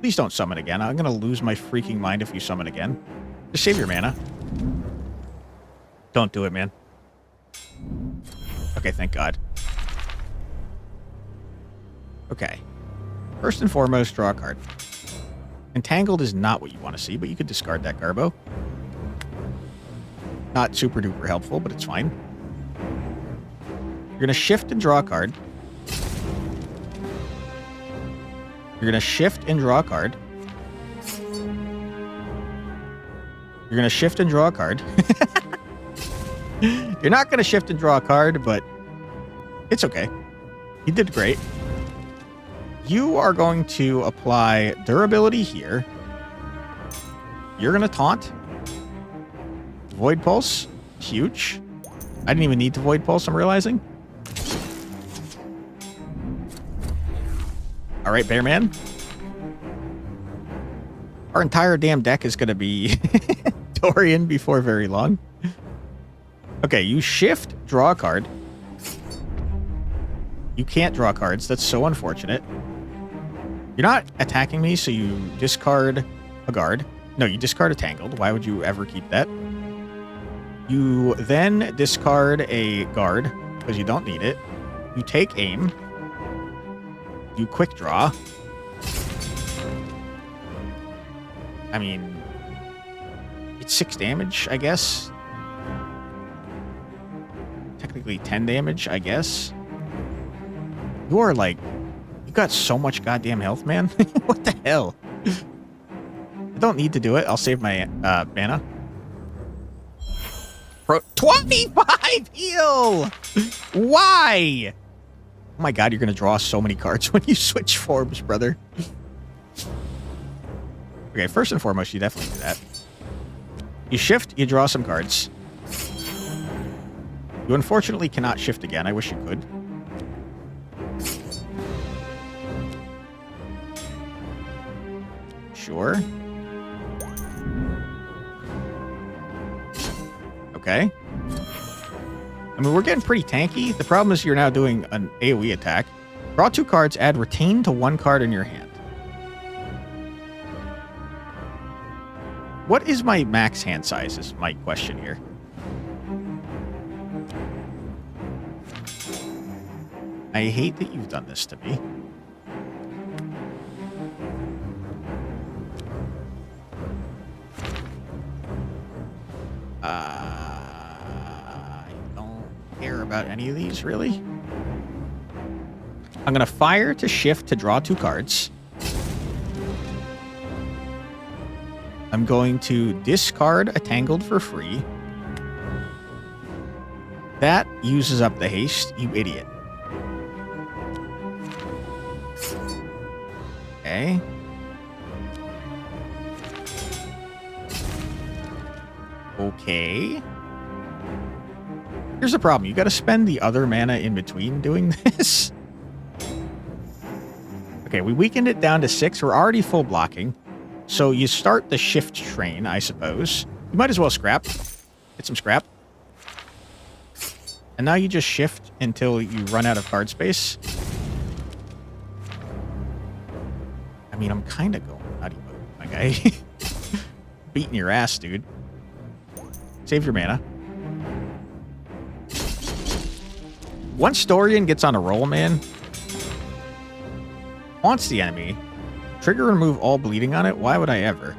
Speaker 1: Please don't summon again. I'm going to lose my freaking mind if you summon again. Just save your mana. Don't do it, man. Okay, thank God. Okay. First and foremost, draw a card. Entangled is not what you want to see, but you could discard that Garbo. Not super duper helpful, but it's fine. You're going to shift and draw a card. You're going to shift and draw a card. You're going to shift and draw a card. You're not going to shift and draw a card, but it's okay. You did great. You are going to apply durability here. You're going to taunt. Void Pulse. Huge. I didn't even need to Void Pulse, I'm realizing. All right, Bear Man. Our entire damn deck is going to be Dorian before very long. Okay, you shift, draw a card. You can't draw cards. That's so unfortunate. You're not attacking me, so you discard a guard. No, you discard a Tangled. Why would you ever keep that? You then discard a guard, because you don't need it. You take aim. You quick draw. I mean, it's 6 damage, I guess. Technically 10 damage, I guess. You are like, you got so much goddamn health, man. What the hell? I don't need to do it. I'll save my mana. 25 heal! Why? Oh my God, you're going to draw so many cards when you switch forms, brother. Okay, first and foremost, you definitely do that. You shift, you draw some cards. You unfortunately cannot shift again. I wish you could. Sure. Okay. I mean, we're getting pretty tanky. The problem is you're now doing an AoE attack. Draw 2 cards, add retain to 1 card in your hand. What is my max hand size is my question here. I hate that you've done this to me. I don't care about any of these, really. I'm going to fire to shift to draw 2 cards. I'm going to discard a Tangled for free. That uses up the haste, you idiot. Okay. Okay. Here's the problem. You got to spend the other mana in between doing this. Okay, we weakened it down to 6. We're already full blocking. So you start the shift train, I suppose. You might as well scrap. Get some scrap. And now you just shift until you run out of card space. I mean, I'm kind of going nutty mode, my guy. Beating your ass, dude. Save your mana. Once Dorian gets on a roll, man, haunts the enemy, trigger and remove all bleeding on it. Why would I ever?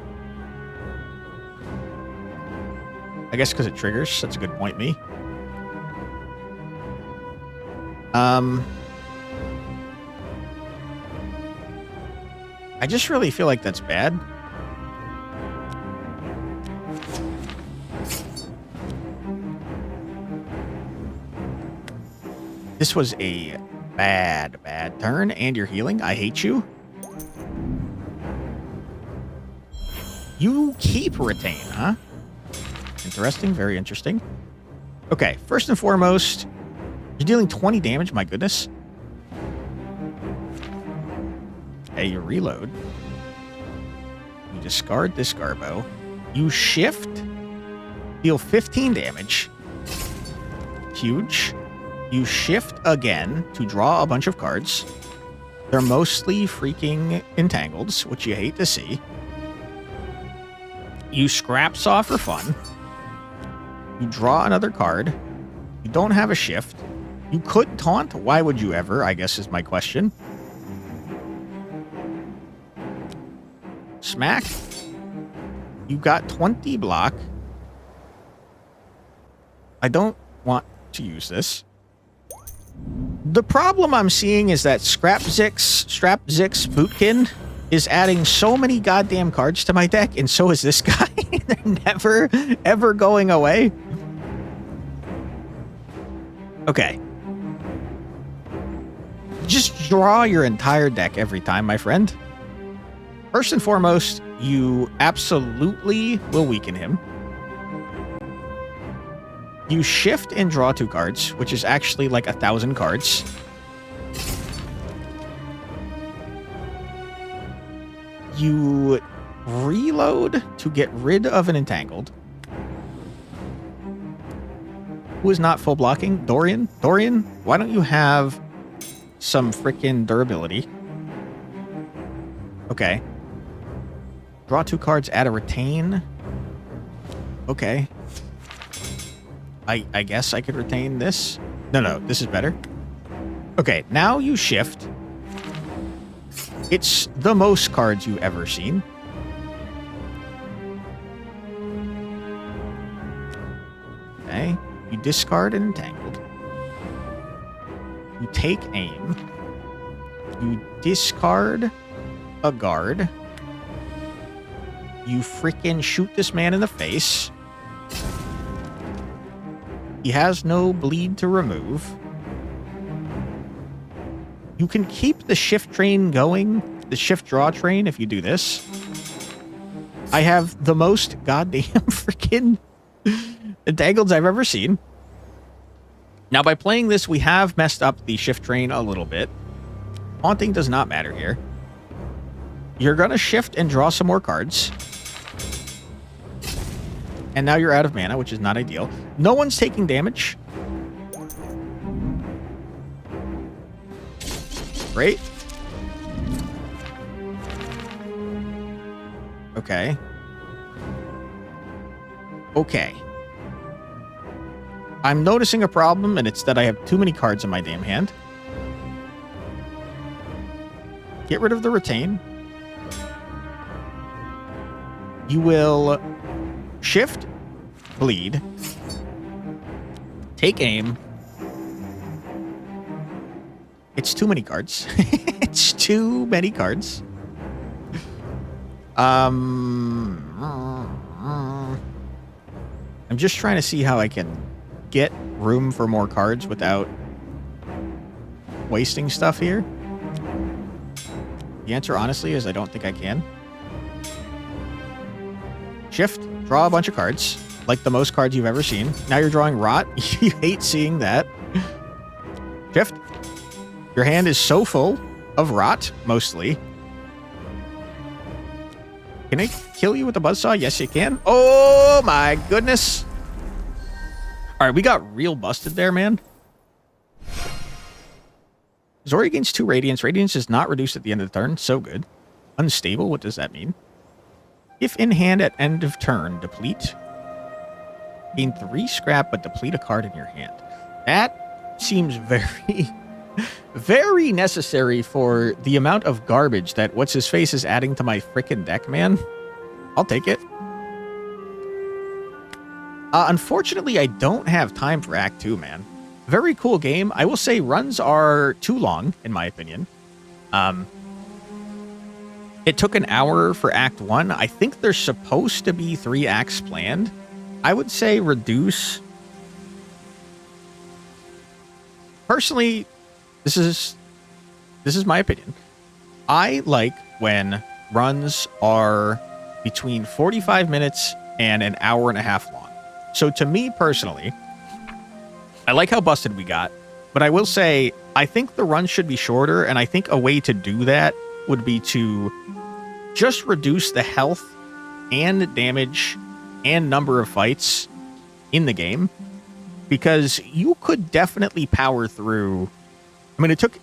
Speaker 1: I guess because it triggers. That's a good point, me. I just really feel like that's bad. This was a bad turn, and you're healing. I hate you. You keep retain, huh? Interesting, very interesting. Okay, first and foremost, you're dealing 20 damage, my goodness. Okay, you reload. You discard this Garbo. You shift, deal 15 damage. Huge. You shift again to draw a bunch of cards. They're mostly freaking Entangles, which you hate to see. You scrap Saw for fun. You draw another card. You don't have a shift. You could taunt. Why would you ever, I guess is my question. Smack. You got 20 block. I don't want to use this. The problem I'm seeing is that Strap Zix Bootkin is adding so many goddamn cards to my deck, and so is this guy. They're never, ever going away. Okay. Just draw your entire deck every time, my friend. First and foremost, you absolutely will weaken him. You shift and draw 2 cards, which is actually like 1,000 cards. You reload to get rid of an Entangled. Who is not full blocking? Dorian? Dorian, why don't you have some frickin' durability? Okay. Draw 2 cards, add a retain. Okay. I guess I could retain this. No, this is better. Okay, now you shift. It's the most cards you've ever seen. Okay, you discard an Entangled. You take aim. You discard a guard. You freaking shoot this man in the face. He has no bleed to remove. You can keep the shift train going, the shift draw train, if you do this. I have the most goddamn freaking Entangles I've ever seen. Now, by playing this, we have messed up the shift train a little bit. Haunting does not matter here. You're going to shift and draw some more cards. And now you're out of mana, which is not ideal. No one's taking damage. Great. Okay. Okay. I'm noticing a problem, and it's that I have too many cards in my damn hand. Get rid of the retain. You will shift, bleed, take aim. It's too many cards. It's too many cards. I'm just trying to see how I can get room for more cards without wasting stuff here. The answer, honestly, is I don't think I can. Shift, draw a bunch of cards, like the most cards you've ever seen. Now you're drawing rot. You hate seeing that. Shift. Your hand is so full of rot, mostly. Can I kill you with a buzzsaw? Yes, you can. Oh my goodness. All right, we got real busted there, man. Zori gains 2 Radiance. Radiance is not reduced at the end of the turn. So good. Unstable, what does that mean? If in hand at end of turn, deplete. Gain 3 scrap, but deplete a card in your hand. That seems very, very necessary for the amount of garbage that What's-His-Face is adding to my frickin' deck, man. I'll take it. Unfortunately, I don't have time for Act 2, man. Very cool game. I will say runs are too long, in my opinion. It took an hour for Act 1. I think there's supposed to be 3 acts planned. I would say reduce. Personally, this is my opinion. I like when runs are between 45 minutes and an hour and a half long. So to me personally, I like how busted we got, but I will say I think the run should be shorter, and I think a way to do that would be to just reduce the health and damage and number of fights in the game, because you could definitely power through. I mean, it took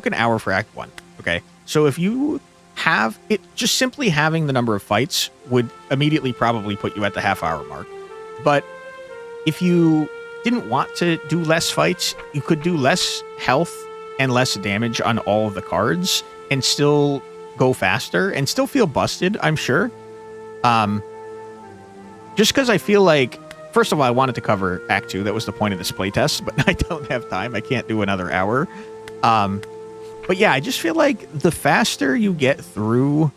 Speaker 1: an hour for Act 1. Okay, so if you have it, just simply having the number of fights would immediately probably put you at the half-hour mark. But if you didn't want to do less fights, you could do less health and less damage on all of the cards and still go faster and still feel busted, I'm sure. Just because I feel like, first of all, I wanted to cover Act 2. That was the point of this playtest, but I don't have time. I can't do another hour. But yeah, I just feel like the faster you get through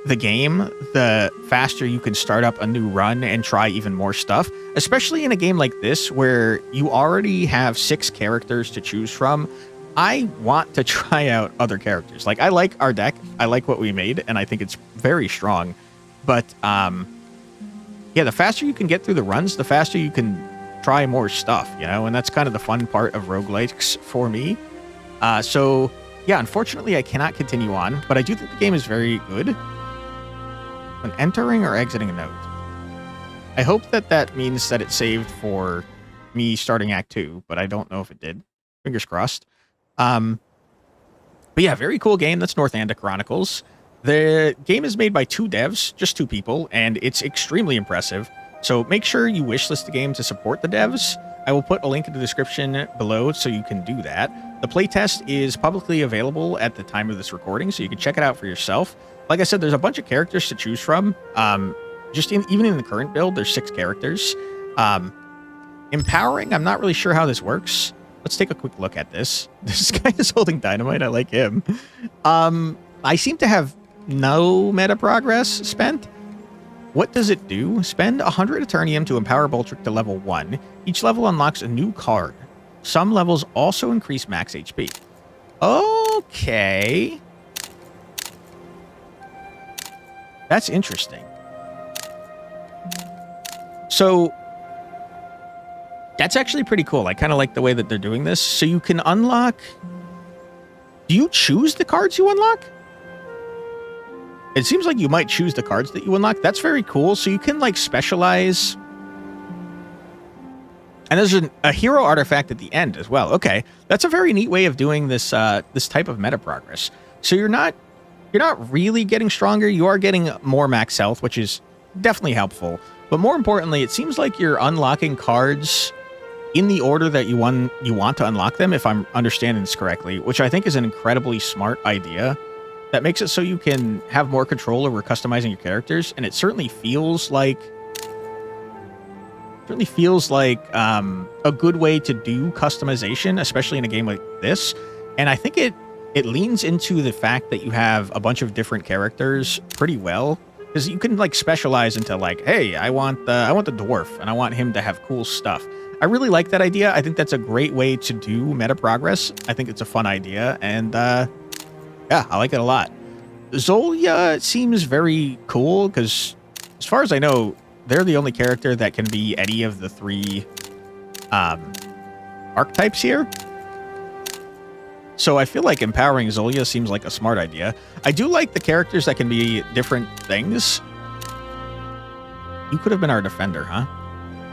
Speaker 1: the game, the faster you can start up a new run and try even more stuff, especially in a game like this where you already have 6 characters to choose from. I want to try out other characters. Like, I like our deck. I like what we made, and I think it's very strong. But, yeah, the faster you can get through the runs, the faster you can try more stuff, you know? And that's kind of the fun part of roguelikes for me. So, yeah, unfortunately, I cannot continue on, but I do think the game is very good. When entering or exiting a node. I hope that that means that it saved for me starting Act 2, but I don't know if it did. Fingers crossed. But yeah, very cool game. That's Northanda Chronicles. The game is made by 2 devs, just 2 people, and it's extremely impressive. So make sure you wishlist the game to support the devs. I will put a link in the description below so you can do that. The playtest is publicly available at the time of this recording, so you can check it out for yourself. Like I said, there's a bunch of characters to choose from. Even in the current build, there's 6 characters. Empowering, I'm not really sure how this works. Let's take a quick look at this. This guy is holding dynamite. I like him. I seem to have no meta progress spent. What does it do? Spend 100 Eternium to empower Boltric to level 1. Each level unlocks a new card. Some levels also increase max HP. Okay. That's interesting. So that's actually pretty cool. I kind of like the way that they're doing this. So you can unlock. Do you choose the cards you unlock? It seems like you might choose the cards that you unlock. That's very cool. So you can like specialize. And there's a hero artifact at the end as well. Okay, that's a very neat way of doing this this type of meta progress. So you're not really getting stronger. You are getting more max health, which is definitely helpful. But more importantly, it seems like you're unlocking cards in the order that you want to unlock them, if I'm understanding this correctly, which I think is an incredibly smart idea that makes it so you can have more control over customizing your characters. And it certainly feels like a good way to do customization, especially in a game like this. And I think it leans into the fact that you have a bunch of different characters pretty well, because you can like specialize into like, hey, I want the dwarf and I want him to have cool stuff. I really like that idea. I think that's a great way to do meta progress. I think it's a fun idea, and yeah, I like it a lot. Zolia seems very cool because, as far as I know, they're the only character that can be any of the 3 archetypes here. So I feel like empowering Zolia seems like a smart idea. I do like the characters that can be different things. You could have been our defender, huh?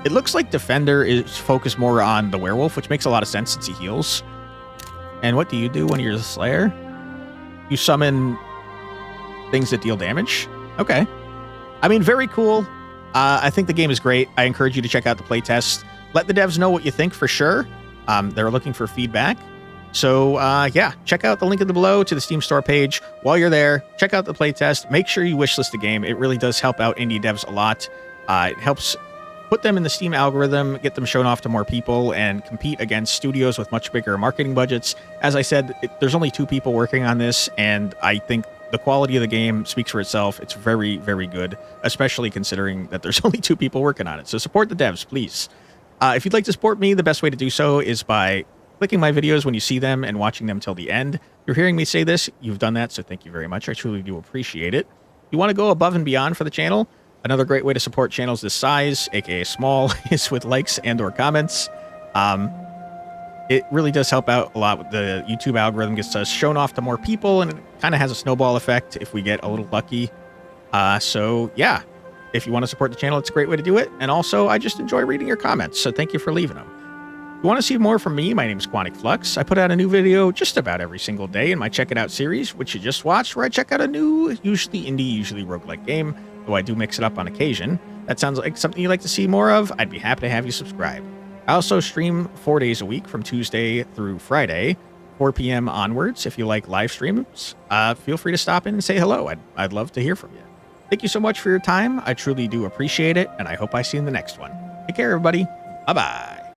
Speaker 1: It looks like defender is focused more on the werewolf, which makes a lot of sense since he heals. And what do you do when you're the slayer? You summon things that deal damage? Okay. I mean, very cool. I think the game is great. I encourage you to check out the playtest. Let the devs know what you think for sure. They're looking for feedback. So, yeah, check out the link in the below to the Steam store page. While you're there, check out the playtest. Make sure you wishlist the game. It really does help out indie devs a lot. It helps put them in the Steam algorithm, get them shown off to more people, and compete against studios with much bigger marketing budgets. As I said, there's only 2 people working on this, and I think the quality of the game speaks for itself. It's very, very good, especially considering that there's only 2 people working on it. So support the devs, please. If you'd like to support me, the best way to do so is by clicking my videos when you see them and watching them till the end. If you're hearing me say this, you've done that, so thank you very much. I truly do appreciate it. If you want to go above and beyond for the channel, another great way to support channels this size, aka small, is with likes and or comments. It really does help out a lot with the YouTube algorithm, gets us shown off to more people, and it kind of has a snowball effect if we get a little lucky. So yeah, if you want to support the channel, it's a great way to do it. And also, I just enjoy reading your comments, so thank you for leaving them. If you want to see more from me, my name is Quantic Flux. I put out a new video just about every single day in my Check It Out series, which you just watched, where I check out a new, usually indie, usually roguelike game, though I do mix it up on occasion. That sounds like something you'd like to see more of. I'd be happy to have you subscribe. I also stream 4 days a week from Tuesday through Friday, 4 p.m. onwards. If you like live streams, feel free to stop in and say hello. I'd love to hear from you. Thank you so much for your time. I truly do appreciate it, and I hope I see you in the next one. Take care, everybody. Bye-bye.